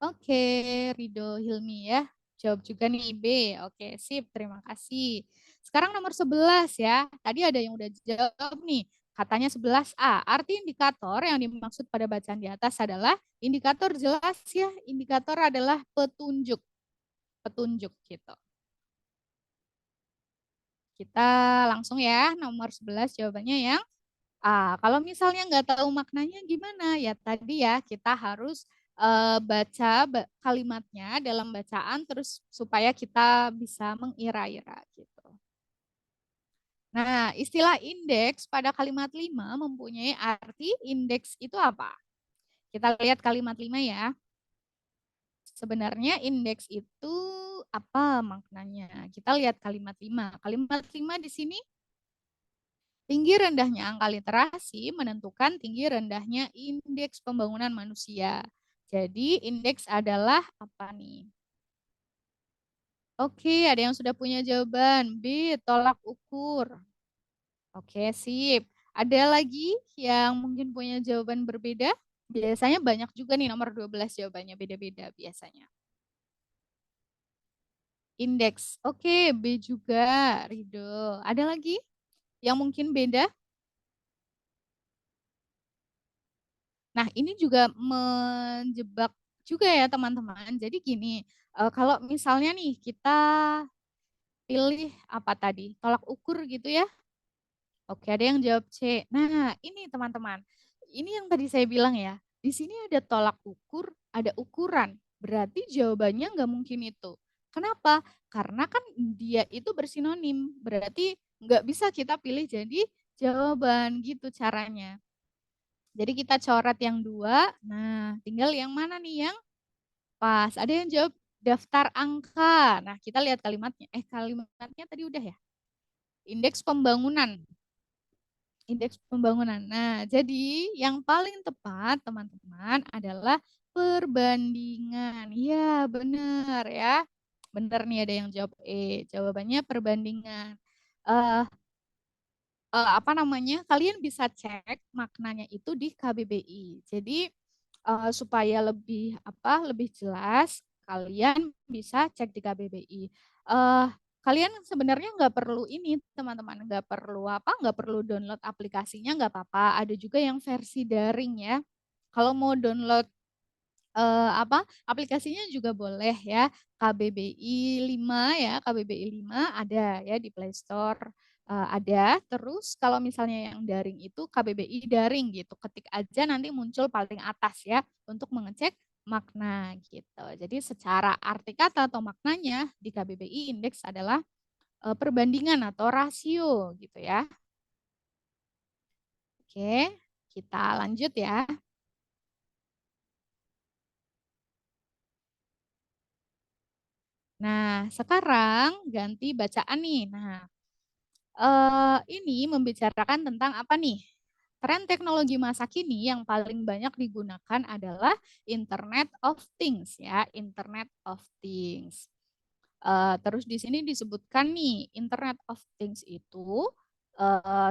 Oke, Rido Hilmi ya. Jawab juga nih B. Oke, sip. Terima kasih. Sekarang nomor 11 ya. Tadi ada yang udah jawab nih. Katanya 11A. Arti indikator yang dimaksud pada bacaan di atas adalah indikator jelas ya. Indikator adalah petunjuk. Petunjuk gitu. Kita langsung ya, nomor 11 jawabannya yang A. Kalau misalnya nggak tahu maknanya gimana? Ya tadi ya, kita harus baca kalimatnya dalam bacaan terus supaya kita bisa mengira-ira gitu. Nah, istilah indeks pada kalimat 5 mempunyai arti indeks itu apa? Kita lihat kalimat 5 ya. Sebenarnya indeks itu apa maknanya? Kita lihat kalimat 5. Kalimat 5 di sini tinggi rendahnya angka literasi menentukan tinggi rendahnya indeks pembangunan manusia. Jadi indeks adalah apa nih? Oke, ada yang sudah punya jawaban. B, tolak ukur. Oke, sip. Ada lagi yang mungkin punya jawaban berbeda? Biasanya banyak juga nih nomor 12 jawabannya beda-beda biasanya. Indeks. Oke, B juga, Rido. Ada lagi yang mungkin beda? Nah, ini juga menjebak juga ya teman-teman. Jadi gini, kalau misalnya nih kita pilih apa tadi, tolak ukur gitu ya. Oke, ada yang jawab C. Nah, ini teman-teman. Ini yang tadi saya bilang ya. Di sini ada tolak ukur, ada ukuran. Berarti jawabannya nggak mungkin itu. Kenapa? Karena kan dia itu bersinonim. Berarti nggak bisa kita pilih jadi jawaban gitu caranya. Jadi kita coret yang dua. Nah, tinggal yang mana nih yang pas? Ada yang jawab daftar angka. Nah, kita lihat kalimatnya. Kalimatnya tadi udah ya. Indeks pembangunan. Indeks pembangunan. Nah, jadi yang paling tepat teman-teman adalah perbandingan. Ya, benar ya. Benar nih ada yang jawab E. Jawabannya perbandingan. Eh, apa namanya? Kalian bisa cek maknanya itu di KBBI. Jadi supaya lebih lebih jelas kalian bisa cek di KBBI. Kalian sebenarnya nggak perlu ini teman-teman, nggak perlu download aplikasinya nggak apa-apa. Ada juga yang versi daring ya. Kalau mau download aplikasinya juga boleh ya. KBBI 5 ya, KBBI 5 ada ya di Play Store ada. Terus kalau misalnya yang daring itu KBBI daring gitu. Ketik aja nanti muncul paling atas ya untuk mengecek makna gitu. Jadi secara arti kata atau maknanya di KBBI indeks adalah perbandingan atau rasio gitu ya. Oke, kita lanjut ya. Nah, sekarang ganti bacaan nih. Nah, ini membicarakan tentang apa nih? Tren teknologi masa kini yang paling banyak digunakan adalah Internet of Things ya, Internet of Things. Terus di sini disebutkan nih, Internet of Things itu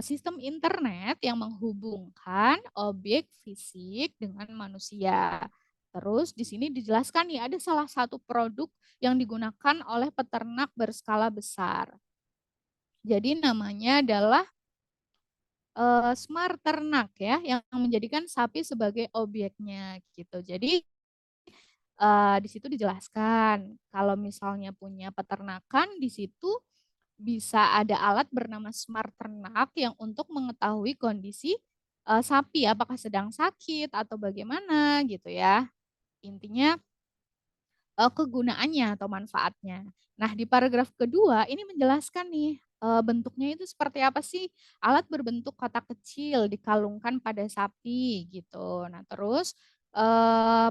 sistem internet yang menghubungkan objek fisik dengan manusia. Terus di sini dijelaskan nih ada salah satu produk yang digunakan oleh peternak berskala besar. Jadi namanya adalah smart ternak ya, yang menjadikan sapi sebagai objeknya gitu. Jadi di situ dijelaskan kalau misalnya punya peternakan di situ bisa ada alat bernama Smart Ternak yang untuk mengetahui kondisi sapi apakah sedang sakit atau bagaimana gitu ya. Intinya kegunaannya atau manfaatnya. Nah, di paragraf kedua ini menjelaskan nih bentuknya itu seperti apa sih? Alat berbentuk kotak kecil dikalungkan pada sapi gitu. Nah, terus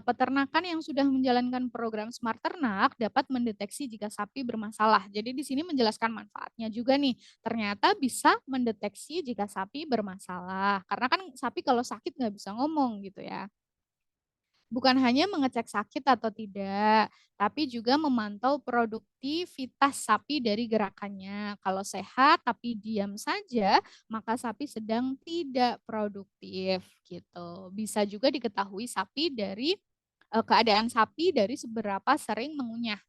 peternakan yang sudah menjalankan program Smart Ternak dapat mendeteksi jika sapi bermasalah. Jadi di sini menjelaskan manfaatnya juga nih. Ternyata bisa mendeteksi jika sapi bermasalah. Karena kan sapi kalau sakit nggak bisa ngomong gitu ya. Bukan hanya mengecek sakit atau tidak, tapi juga memantau produktivitas sapi dari gerakannya. Kalau sehat tapi diam saja, maka sapi sedang tidak produktif gitu. Bisa juga diketahui sapi dari keadaan sapi dari seberapa sering mengunyah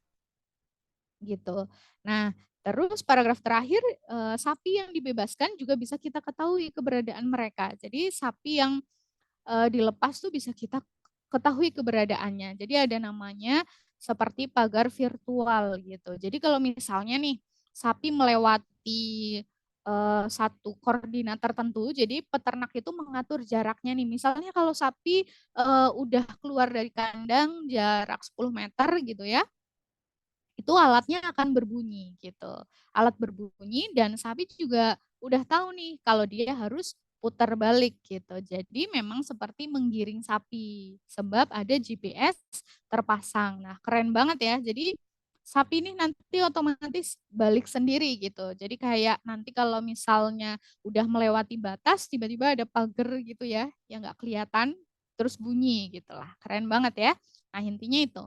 gitu. Nah, terus paragraf terakhir sapi yang dibebaskan juga bisa kita ketahui keberadaan mereka. Jadi sapi yang dilepas tuh bisa kita ketahui keberadaannya. Jadi ada namanya seperti pagar virtual gitu. Jadi kalau misalnya nih sapi melewati satu koordinat tertentu, jadi peternak itu mengatur jaraknya nih. Misalnya kalau sapi udah keluar dari kandang jarak 10 meter gitu ya, itu alatnya akan berbunyi gitu. Alat berbunyi dan sapi juga udah tahu nih kalau dia harus putar balik gitu. Jadi memang seperti menggiring sapi sebab ada GPS terpasang. Nah, keren banget ya. Jadi sapi ini nanti otomatis balik sendiri gitu. Jadi kayak nanti kalau misalnya udah melewati batas tiba-tiba ada pagar gitu ya yang nggak kelihatan terus bunyi gitu lah. Keren banget ya. Nah, intinya itu.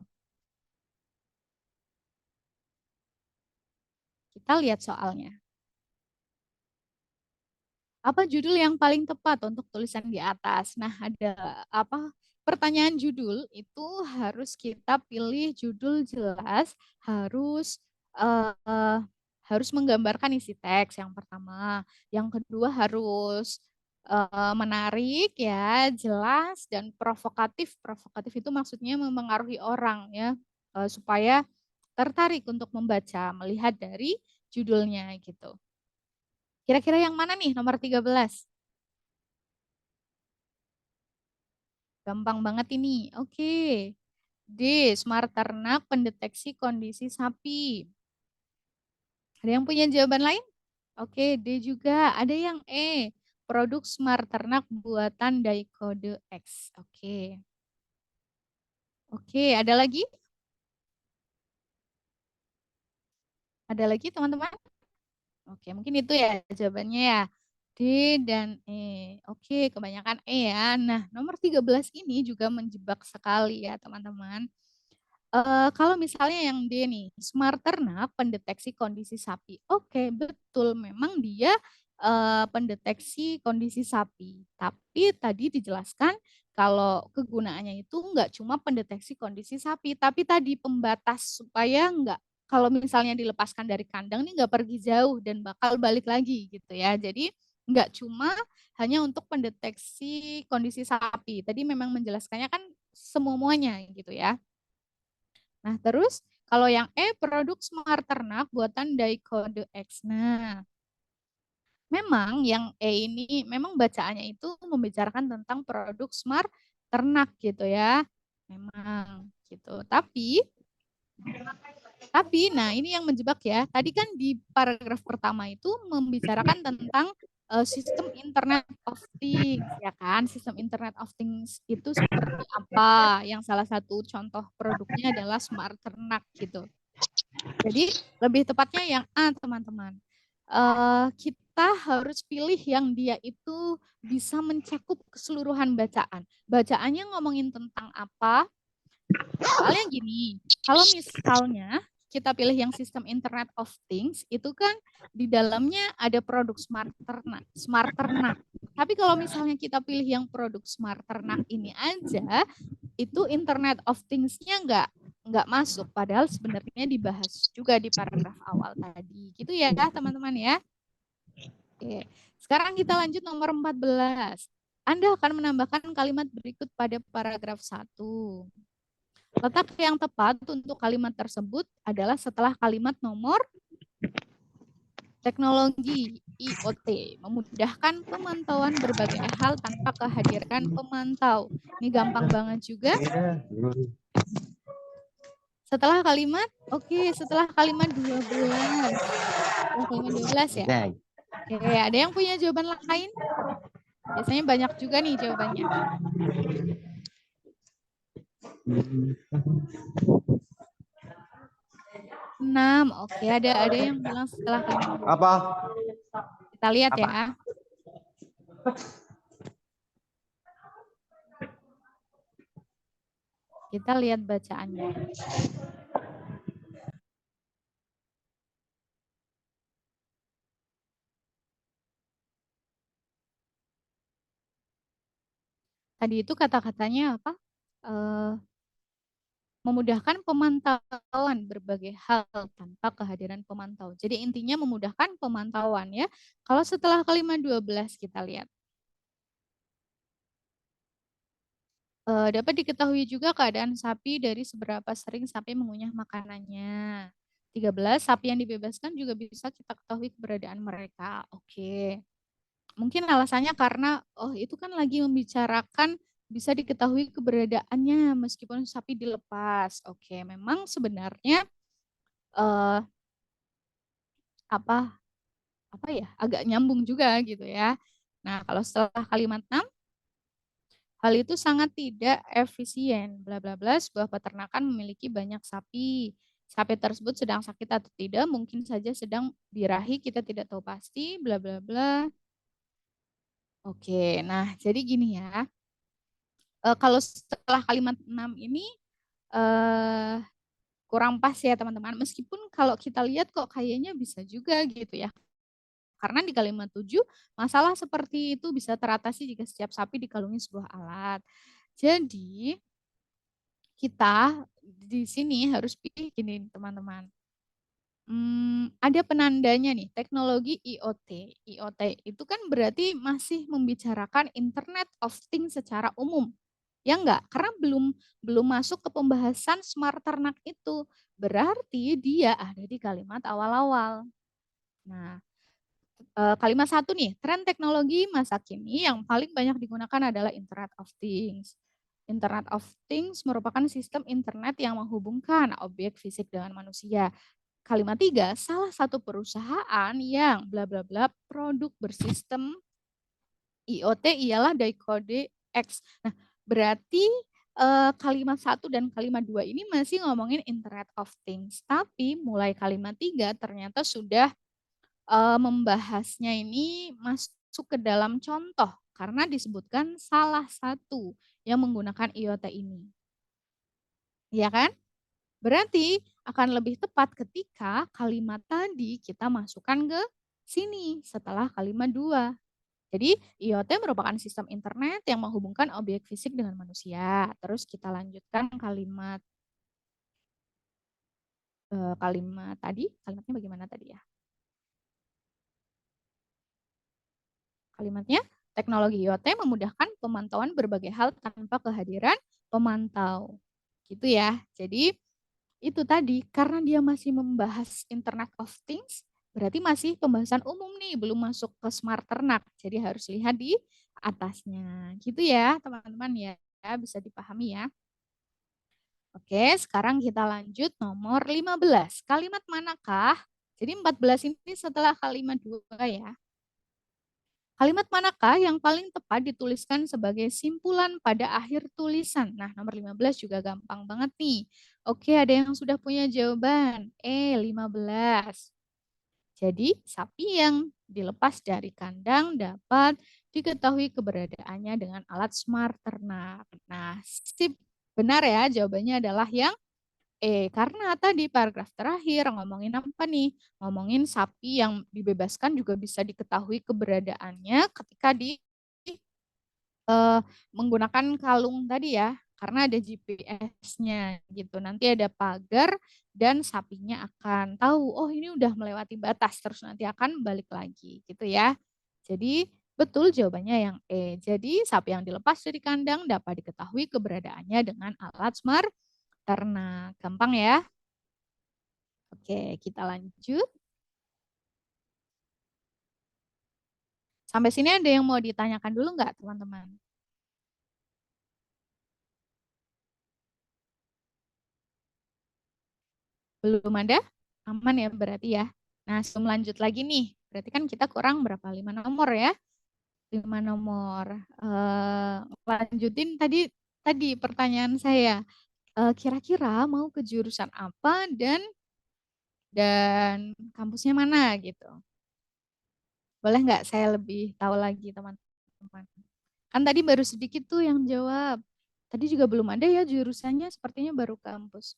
Kita lihat soalnya. Apa judul yang paling tepat untuk tulisan di atas? Nah, ada apa? Pertanyaan judul itu harus kita pilih judul jelas, harus eh, harus menggambarkan isi teks yang pertama. Yang kedua harus menarik ya, jelas dan provokatif. Provokatif itu maksudnya mempengaruhi orang ya, supaya tertarik untuk membaca, melihat dari judulnya gitu. Kira-kira yang mana nih nomor 13? Gampang banget ini. Oke. D. Smart ternak pendeteksi kondisi sapi. Ada yang punya jawaban lain? Oke, D juga. Ada yang E. Produk smart ternak buatan Daikode X. Oke. Oke, ada lagi? Ada lagi teman-teman? Oke, mungkin itu ya jawabannya ya. D dan E. Oke, kebanyakan E ya. Nah, nomor 13 ini juga menjebak sekali ya teman-teman. Kalau misalnya yang D nih, smart ternak pendeteksi kondisi sapi. Oke, betul. Memang dia pendeteksi kondisi sapi. Tapi tadi dijelaskan kalau kegunaannya itu nggak cuma pendeteksi kondisi sapi, tapi tadi pembatas supaya nggak kalau misalnya dilepaskan dari kandang nih nggak pergi jauh dan bakal balik lagi gitu ya. Jadi nggak cuma hanya untuk pendeteksi kondisi sapi. Tadi memang menjelaskannya kan semuanya gitu ya. Nah, terus kalau yang E produk smart ternak buatan Daikode X. Nah, memang yang E ini memang bacaannya itu membicarakan tentang produk smart ternak gitu ya. Memang gitu. Tapi nah ini yang menjebak ya. Tadi kan di paragraf pertama itu membicarakan tentang sistem Internet of Things ya kan. Sistem Internet of Things itu seperti apa? Yang salah satu contoh produknya adalah smart ternak gitu. Jadi lebih tepatnya yang A teman-teman. Kita harus pilih yang dia itu bisa mencakup keseluruhan bacaan. Bacaannya ngomongin tentang apa? Soalnya gini, kalau misalnya kita pilih yang sistem Internet of Things, itu kan di dalamnya ada produk smart ternak. Tapi kalau misalnya kita pilih yang produk smart ternak ini aja, itu Internet of Things-nya nggak masuk. Padahal sebenarnya dibahas juga di paragraf awal tadi. Gitu ya teman-teman ya. Oke. Sekarang kita lanjut nomor 14. Anda akan menambahkan kalimat berikut pada paragraf 1. Letak yang tepat untuk kalimat tersebut adalah setelah kalimat nomor Teknologi IoT memudahkan pemantauan berbagai hal tanpa kehadiran pemantau. Ini gampang banget juga. Setelah kalimat, setelah kalimat 12. Setelah kalimat 12 ya. Oke, ada yang punya jawaban lain? Biasanya banyak juga nih jawabannya. 6. Oke, ada yang bilang setelah kalimat 12. Apa? Kita lihat ya. Kita lihat bacaannya. Tadi itu kata-katanya apa? Memudahkan pemantauan berbagai hal tanpa kehadiran pemantau. Jadi intinya memudahkan pemantauan ya. Kalau setelah kalimat 12 kita lihat. Dapat diketahui juga keadaan sapi dari seberapa sering sapi mengunyah makanannya. 13, sapi yang dibebaskan juga bisa kita ketahui keberadaan mereka. Oke. Mungkin alasannya karena, itu kan lagi membicarakan bisa diketahui keberadaannya meskipun sapi dilepas. Oke, memang sebenarnya eh, apa ya, agak nyambung juga gitu ya. Nah, kalau setelah kalimat 6, hal itu sangat tidak efisien. Bla bla bla, sebuah peternakan memiliki banyak sapi. Sapi tersebut sedang sakit atau tidak, mungkin saja sedang birahi, kita tidak tahu pasti, bla bla bla. Oke, nah jadi gini ya. Kalau setelah kalimat 6 ini kurang pas ya teman-teman. Meskipun kalau kita lihat kok kayaknya bisa juga gitu ya. Karena di kalimat 7, masalah seperti itu bisa teratasi jika setiap sapi dikalungi sebuah alat. Jadi, kita di sini harus pilih gini teman-teman. Ada penandanya nih, teknologi IoT. IoT itu kan berarti masih membicarakan Internet of Things secara umum. Ya enggak? Karena belum masuk ke pembahasan smart ternak itu. Berarti dia ada di kalimat awal-awal. Nah, kalimat 1 nih, tren teknologi masa kini yang paling banyak digunakan adalah Internet of Things. Internet of Things merupakan sistem internet yang menghubungkan objek fisik dengan manusia. Kalimat 3, salah satu perusahaan yang bla bla bla produk bersistem IoT ialah Daikode X. Nah, berarti kalimat 1 dan kalimat 2 ini masih ngomongin Internet of Things. Tapi mulai kalimat 3 ternyata sudah membahasnya ini masuk ke dalam contoh karena disebutkan salah satu yang menggunakan IoT ini. Iya kan? Berarti akan lebih tepat ketika kalimat tadi kita masukkan ke sini setelah kalimat 2. Jadi IoT merupakan sistem internet yang menghubungkan objek fisik dengan manusia. Terus kita lanjutkan kalimat tadi, kalimatnya bagaimana tadi ya? Kalimatnya, teknologi IoT memudahkan pemantauan berbagai hal tanpa kehadiran pemantau. Gitu ya. Jadi itu tadi, karena dia masih membahas Internet of Things, berarti masih pembahasan umum nih, belum masuk ke smart ternak. Jadi harus lihat di atasnya. Gitu ya teman-teman ya, bisa dipahami ya. Oke, sekarang kita lanjut nomor 15. Kalimat manakah? Jadi 14 ini setelah kalimat 2 ya. Kalimat manakah yang paling tepat dituliskan sebagai simpulan pada akhir tulisan? Nah, nomor 15 juga gampang banget nih. Oke, ada yang sudah punya jawaban. 15. Jadi, sapi yang dilepas dari kandang dapat diketahui keberadaannya dengan alat smart ternak. Nah, sip. Benar ya, jawabannya adalah yang karena tadi paragraf terakhir ngomongin apa nih? Ngomongin sapi yang dibebaskan juga bisa diketahui keberadaannya ketika menggunakan kalung tadi ya, karena ada GPS-nya gitu. Nanti ada pagar dan sapinya akan tahu, oh ini udah melewati batas, terus nanti akan balik lagi gitu ya. Jadi betul jawabannya yang E. Jadi sapi yang dilepas dari kandang dapat diketahui keberadaannya dengan alat smart ternak. Gampang ya. Oke, kita lanjut. Sampai sini ada yang mau ditanyakan dulu nggak, teman-teman? Belum ada? Aman ya berarti ya. Nah, sebelum lanjut lagi nih, berarti kan kita kurang berapa? 5 nomor ya. 5 nomor. Lanjutin tadi tadi pertanyaan saya. Kira-kira mau ke jurusan apa dan kampusnya mana gitu. Boleh nggak saya lebih tahu lagi teman-teman? Kan tadi baru sedikit tuh yang jawab. Tadi juga belum ada ya jurusannya, sepertinya baru kampus.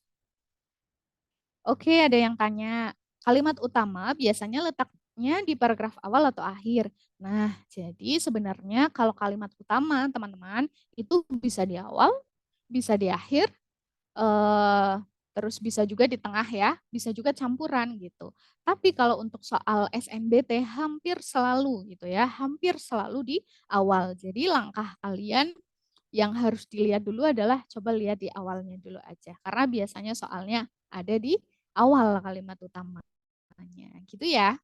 Oke, ada yang tanya. Kalimat utama biasanya letaknya di paragraf awal atau akhir. Nah, jadi sebenarnya kalau kalimat utama, teman-teman, itu bisa di awal, bisa di akhir, eh, terus bisa juga di tengah ya, bisa juga campuran gitu. Tapi kalau untuk soal SNBT hampir selalu gitu ya, hampir selalu di awal. Jadi langkah kalian yang harus dilihat dulu adalah coba lihat di awalnya dulu aja. Karena biasanya soalnya ada di awal kalimat utamanya. Gitu ya.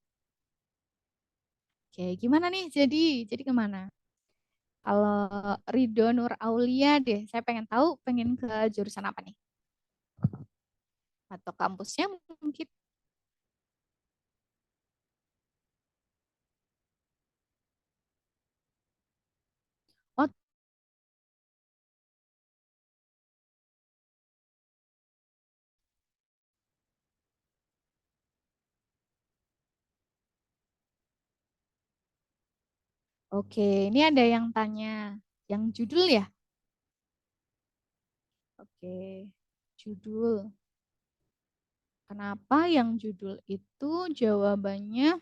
Oke, gimana nih? Jadi kemana? Kalau Ridho Nur Aulia deh, saya pengen tahu pengen ke jurusan apa nih? Atau kampusnya mungkin. Oh, oke. Ini ada yang tanya yang judul ya? Oke. Judul. Kenapa yang judul itu jawabannya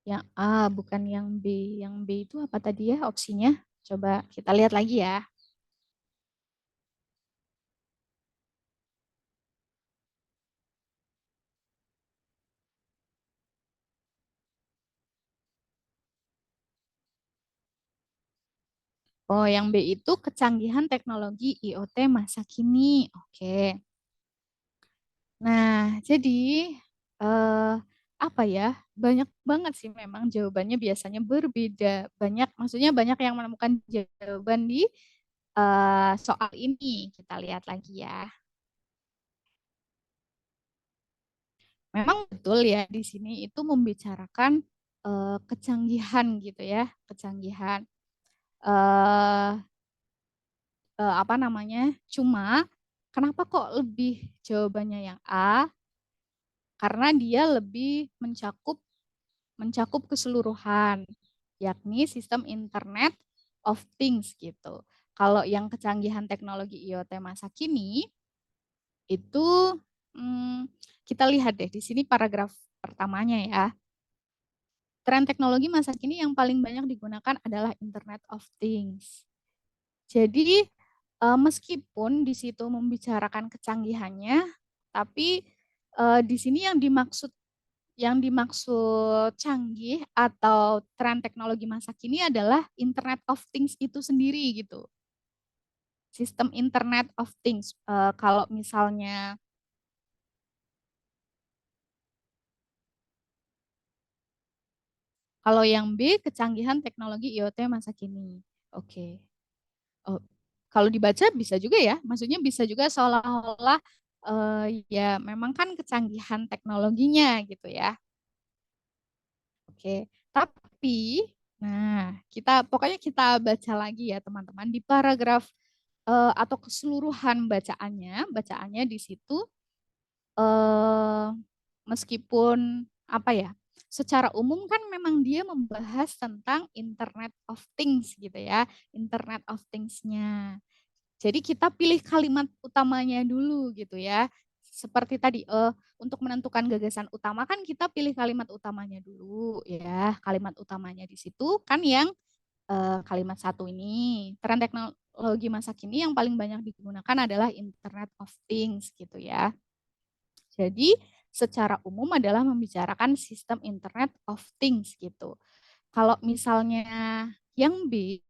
yang A bukan yang B? Yang B itu apa tadi ya opsinya? Coba kita lihat lagi ya. Oh, yang B itu kecanggihan teknologi IoT masa kini. Oke. Nah, jadi eh, apa ya? Banyak banget sih memang jawabannya biasanya berbeda. Banyak, maksudnya banyak yang menemukan jawaban di soal ini. Kita lihat lagi ya. Memang betul ya di sini itu membicarakan kecanggihan gitu ya, kecanggihan. eh Apa namanya? Cuma kenapa kok lebih jawabannya yang A? Karena dia lebih mencakup keseluruhan, yakni sistem Internet of Things gitu. Kalau yang kecanggihan teknologi IoT masa kini itu kita lihat deh di sini paragraf pertamanya ya. Tren teknologi masa kini yang paling banyak digunakan adalah Internet of Things. Jadi meskipun di situ membicarakan kecanggihannya, tapi di sini yang dimaksud canggih atau tren teknologi masa kini adalah Internet of Things itu sendiri gitu. Sistem Internet of Things. Kalau misalnya kalau yang B kecanggihan teknologi IoT masa kini. Oke. Oh, kalau dibaca bisa juga ya. Maksudnya bisa juga seolah-olah ya memang kan kecanggihan teknologinya gitu ya. Oke. Tapi nah, pokoknya kita baca lagi ya teman-teman di paragraf atau keseluruhan bacaannya di situ eh, meskipun apa ya, secara umum kan memang dia membahas tentang Internet of Things gitu ya, Internet of Things-nya. Jadi kita pilih kalimat utamanya dulu gitu ya. Seperti tadi untuk menentukan gagasan utama kan kita pilih kalimat utamanya dulu ya. Kalimat utamanya di situ kan yang kalimat satu ini. Tren teknologi masa kini yang paling banyak digunakan adalah Internet of Things gitu ya. Jadi secara umum adalah membicarakan sistem Internet of Things gitu. Kalau misalnya yang B,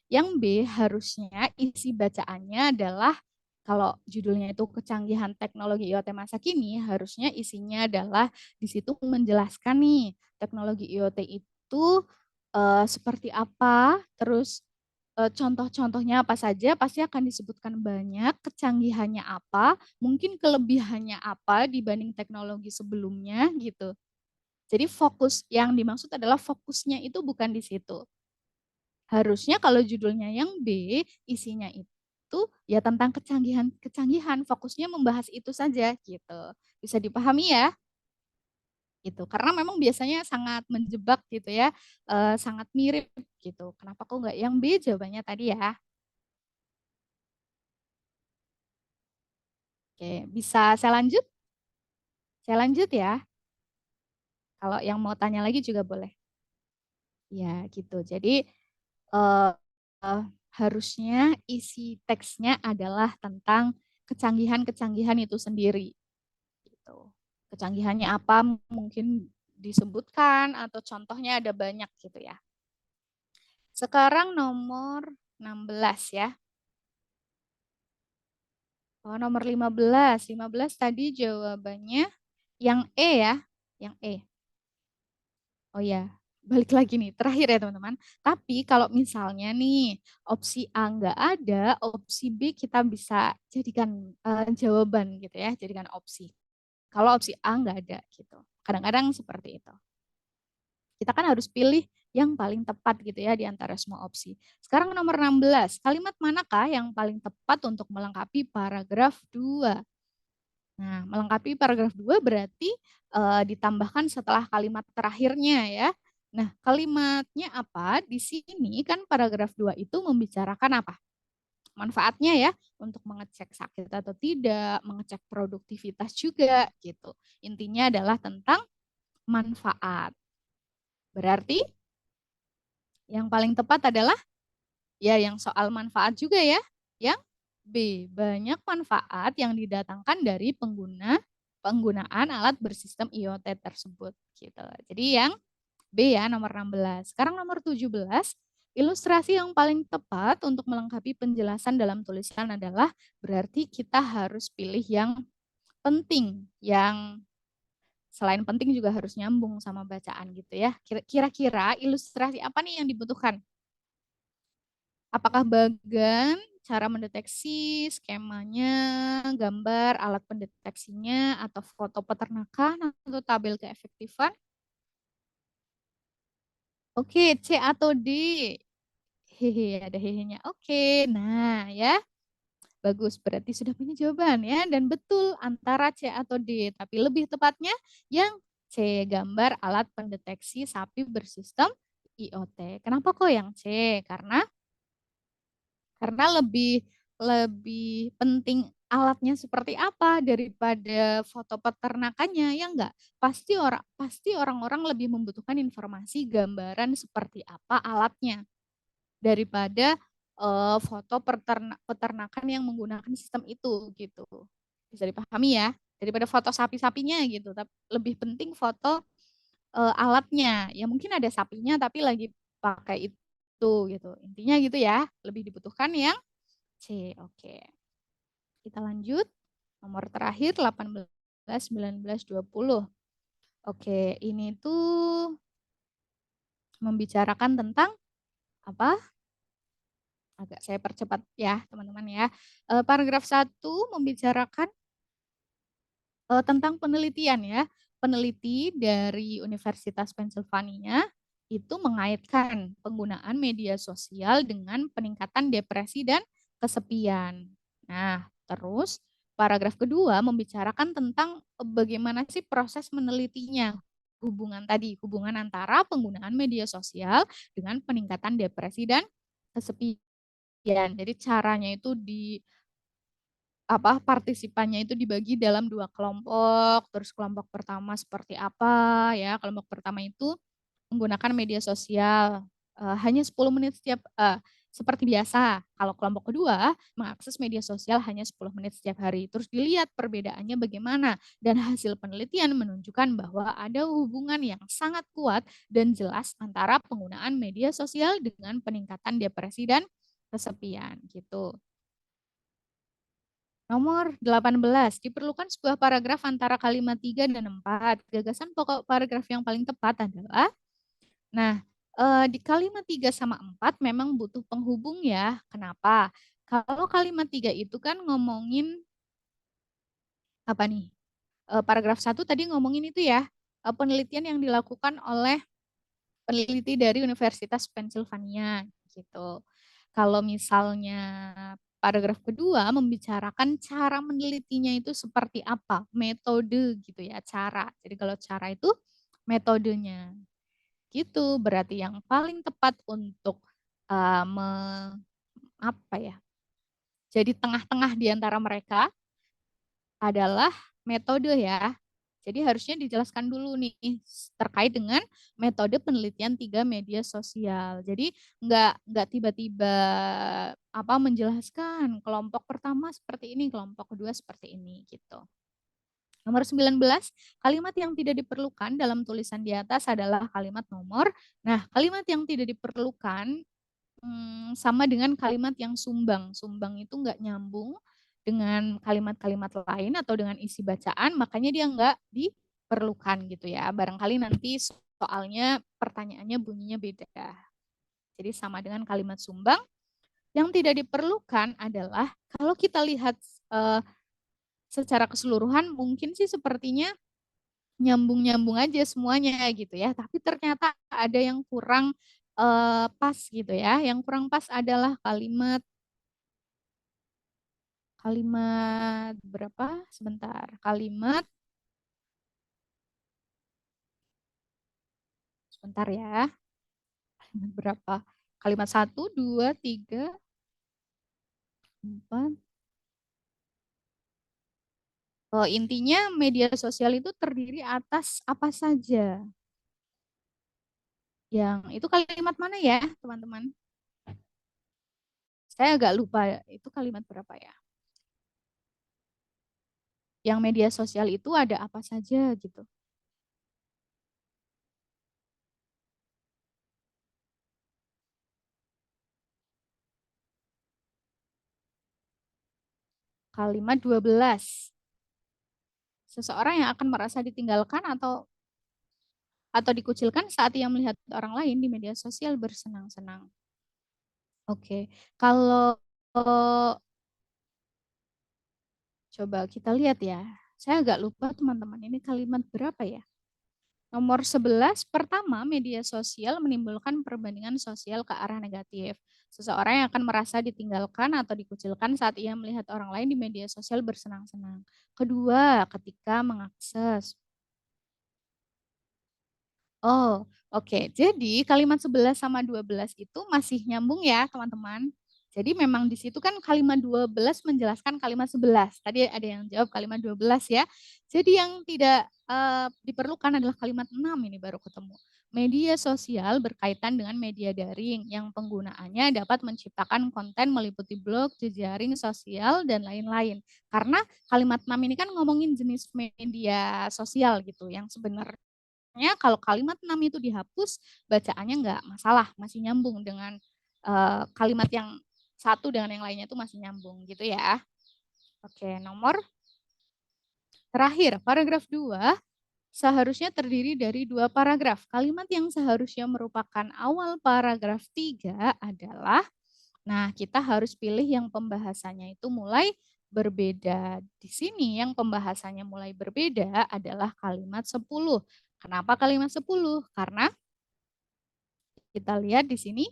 yang B harusnya isi bacaannya adalah kalau judulnya itu kecanggihan teknologi IoT masa kini, harusnya isinya adalah di situ menjelaskan nih teknologi IoT itu seperti apa, terus contoh-contohnya apa saja, pasti akan disebutkan banyak, kecanggihannya apa, mungkin kelebihannya apa dibanding teknologi sebelumnya gitu. Jadi fokus yang dimaksud adalah fokusnya itu bukan di situ. Harusnya kalau judulnya yang B, isinya itu ya tentang kecanggihan, fokusnya membahas itu saja gitu. Bisa dipahami ya? Gitu. Karena memang biasanya sangat menjebak gitu ya, sangat mirip gitu. Kenapa kok nggak yang B? Jawabannya tadi ya. Oke, bisa saya lanjut? Saya lanjut ya. Kalau yang mau tanya lagi juga boleh. Ya, gitu. Jadi eh, eh, harusnya isi teksnya adalah tentang kecanggihan-kecanggihan itu sendiri. Gitu. Kecanggihannya apa mungkin disebutkan atau contohnya ada banyak gitu ya. Sekarang nomor 16 ya. Oh, nomor 15. 15 tadi jawabannya yang E ya. Yang E. Oh ya, balik lagi nih, terakhir ya teman-teman. Tapi kalau misalnya nih opsi A nggak ada, opsi B kita bisa jadikan jawaban gitu ya, jadikan opsi. Kalau opsi A nggak ada gitu. Kadang-kadang seperti itu. Kita kan harus pilih yang paling tepat gitu ya di antara semua opsi. Sekarang nomor 16, kalimat manakah yang paling tepat untuk melengkapi paragraf 2? Nah, melengkapi paragraf 2 berarti ditambahkan setelah kalimat terakhirnya ya. Nah, kalimatnya apa? Di sini kan paragraf 2 itu membicarakan apa? Manfaatnya ya untuk mengecek sakit atau tidak, mengecek produktivitas juga gitu. Intinya adalah tentang manfaat. Berarti yang paling tepat adalah ya yang soal manfaat juga ya. Yang B, banyak manfaat yang didatangkan dari penggunaan alat bersistem IoT tersebut gitu. Jadi yang B ya nomor 16. Sekarang nomor 17, ilustrasi yang paling tepat untuk melengkapi penjelasan dalam tulisan adalah berarti kita harus pilih yang penting, yang selain penting juga harus nyambung sama bacaan gitu ya. Kira-kira ilustrasi apa nih yang dibutuhkan? Apakah bagan, cara mendeteksi, skemanya, gambar, alat pendeteksinya, atau foto peternakan, atau tabel keefektifan? Oke, C atau D? Hehe, ada hehenya. Oke, nah ya, bagus. Berarti sudah punya jawaban ya, dan betul antara C atau D. Tapi lebih tepatnya yang C, gambar alat pendeteksi sapi bersistem IoT. Kenapa kok yang C? Karena lebih lebih penting alatnya seperti apa daripada foto peternakannya ya enggak. Pasti orang-orang lebih membutuhkan informasi gambaran seperti apa alatnya daripada foto peternakan yang menggunakan sistem itu gitu. Bisa dipahami ya, daripada foto sapi-sapinya gitu. Tapi lebih penting foto alatnya. Ya mungkin ada sapinya tapi lagi pakai itu gitu. Intinya gitu ya, lebih dibutuhkan yang C. Oke. Kita lanjut. Nomor terakhir 18, 19, 20. Oke, ini tuh membicarakan tentang apa? Agak saya percepat ya, teman-teman ya. Paragraf 1 membicarakan tentang penelitian ya. Peneliti dari Universitas Pennsylvania itu mengaitkan penggunaan media sosial dengan peningkatan depresi dan kesepian. Nah, terus paragraf kedua membicarakan tentang bagaimana sih proses menelitinya. Hubungan antara penggunaan media sosial dengan peningkatan depresi dan kesepian. Jadi caranya itu partisipannya itu dibagi dalam 2 kelompok, terus kelompok pertama seperti apa ya, kelompok pertama itu menggunakan media sosial hanya 10 menit seperti biasa. Kalau kelompok kedua mengakses media sosial hanya 10 menit setiap hari. Terus dilihat perbedaannya bagaimana dan hasil penelitian menunjukkan bahwa ada hubungan yang sangat kuat dan jelas antara penggunaan media sosial dengan peningkatan depresi dan kesepian gitu. Nomor 18, diperlukan sebuah paragraf antara kalimat 3 dan 4. Gagasan pokok paragraf yang paling tepat adalah, nah, di kalimat 3 sama 4 memang butuh penghubung ya. Kenapa? Kalau kalimat 3 itu kan ngomongin apa nih? Paragraf 1 tadi ngomongin itu ya, penelitian yang dilakukan oleh peneliti dari Universitas Pennsylvania gitu. Kalau misalnya paragraf kedua membicarakan cara menelitinya itu seperti apa, metode gitu ya, cara. Jadi kalau cara itu metodenya. Gitu, berarti yang paling tepat untuk me, apa ya? Jadi tengah-tengah di antara mereka adalah metode ya. Jadi harusnya dijelaskan dulu nih terkait dengan metode penelitian 3 media sosial. Jadi nggak tiba-tiba apa menjelaskan kelompok pertama seperti ini, kelompok kedua seperti ini gitu. Nomor 19, kalimat yang tidak diperlukan dalam tulisan di atas adalah kalimat nomor. Nah, kalimat yang tidak diperlukan sama dengan kalimat yang sumbang. Sumbang itu nggak nyambung dengan kalimat-kalimat lain atau dengan isi bacaan, makanya dia nggak diperlukan gitu ya. Barangkali nanti soalnya pertanyaannya bunyinya beda. Jadi sama dengan kalimat sumbang. Yang tidak diperlukan adalah kalau kita lihat eh, secara keseluruhan mungkin sih sepertinya nyambung-nyambung aja semuanya gitu ya. Tapi ternyata ada yang kurang pas gitu ya. Yang kurang pas adalah kalimat kalimat berapa? Sebentar. Kalimat sebentar ya. Kalimat berapa? Kalimat satu, dua, tiga, empat. Oh, intinya media sosial itu terdiri atas apa saja? Yang itu kalimat mana ya, teman-teman? Saya agak lupa itu kalimat berapa ya. Yang media sosial itu ada apa saja gitu. Kalimat 12. Seseorang yang akan merasa ditinggalkan atau dikucilkan saat ia melihat orang lain di media sosial bersenang-senang. Oke, kalau coba kita lihat ya. Saya agak lupa teman-teman, ini kalimat berapa ya? Nomor 11, pertama media sosial menimbulkan perbandingan sosial ke arah negatif. Seseorang yang akan merasa ditinggalkan atau dikucilkan saat ia melihat orang lain di media sosial bersenang-senang. Kedua, ketika mengakses. Oh, oke. Jadi kalimat 11 sama 12 itu masih nyambung ya, teman-teman. Jadi memang di situ kan kalimat 12 menjelaskan kalimat 11. Tadi ada yang jawab kalimat 12 ya. Jadi yang tidak diperlukan adalah kalimat 6 ini baru ketemu. Media sosial berkaitan dengan media daring yang penggunaannya dapat menciptakan konten meliputi blog, jejaring sosial, dan lain-lain. Karena kalimat 6 ini kan ngomongin jenis media sosial gitu yang sebenarnya kalau kalimat 6 itu dihapus, bacaannya nggak masalah, masih nyambung dengan kalimat yang satu dengan yang lainnya itu masih nyambung gitu ya. Oke, nomor terakhir, paragraf 2 seharusnya terdiri dari 2 paragraf. Kalimat yang seharusnya merupakan awal paragraf 3 adalah, nah kita harus pilih yang pembahasannya itu mulai berbeda. Di sini yang pembahasannya mulai berbeda adalah kalimat 10. Kenapa kalimat 10? Karena kita lihat di sini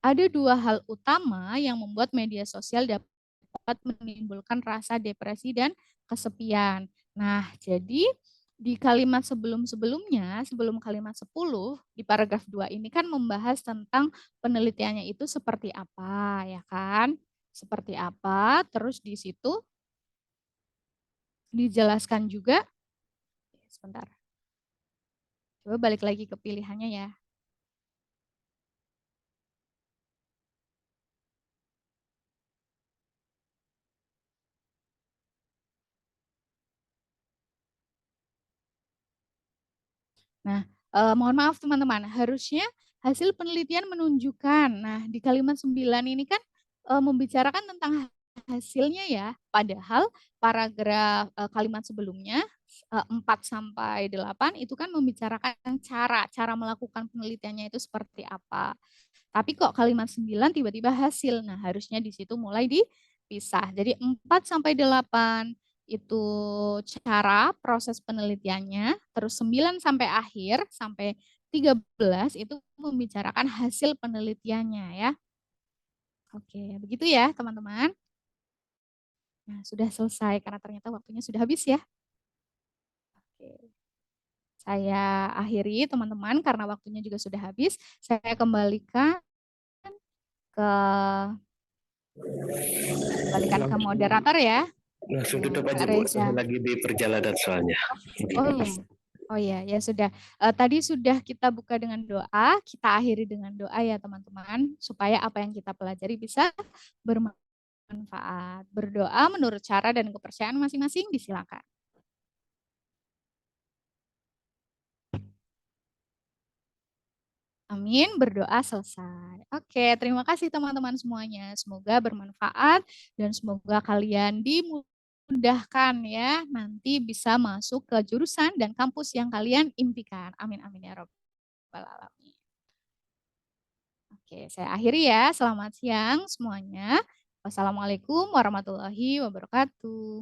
ada 2 hal utama yang membuat media sosial dapat menimbulkan rasa depresi dan kesepian. Nah, jadi di kalimat sebelum-sebelumnya, sebelum kalimat 10, di paragraf 2 ini kan membahas tentang penelitiannya itu seperti apa, ya kan? Seperti apa, terus di situ dijelaskan juga, sebentar, coba balik lagi ke pilihannya ya. Nah, mohon maaf teman-teman, harusnya hasil penelitian menunjukkan. Nah, di kalimat 9 ini kan membicarakan tentang hasilnya ya. Padahal paragraf kalimat sebelumnya 4 sampai 8 itu kan membicarakan cara melakukan penelitiannya itu seperti apa. Tapi kok kalimat 9 tiba-tiba hasil. Nah, harusnya di situ mulai dipisah. Jadi 4 sampai 8 itu cara proses penelitiannya, terus 9 sampai akhir sampai 13 itu membicarakan hasil penelitiannya ya. Oke, begitu ya teman-teman. Nah, sudah selesai karena ternyata waktunya sudah habis ya. Oke. Saya akhiri teman-teman karena waktunya juga sudah habis. Saya kembalikan ke moderator ya. Langsung tutup aja Kak Bu, Reza. saya lagi di perjalanan soalnya. Oh iya. Oh iya, ya sudah. Tadi sudah kita buka dengan doa, kita akhiri dengan doa ya teman-teman, supaya apa yang kita pelajari bisa bermanfaat. Berdoa menurut cara dan kepercayaan masing-masing, disilakan. Amin, berdoa selesai. Oke, terima kasih teman-teman semuanya. Semoga bermanfaat dan semoga kalian dimudahkan ya, nanti bisa masuk ke jurusan dan kampus yang kalian impikan. Amin, amin ya Rabbal Alamin. Oke, saya akhiri ya. Selamat siang semuanya. Wassalamualaikum warahmatullahi wabarakatuh.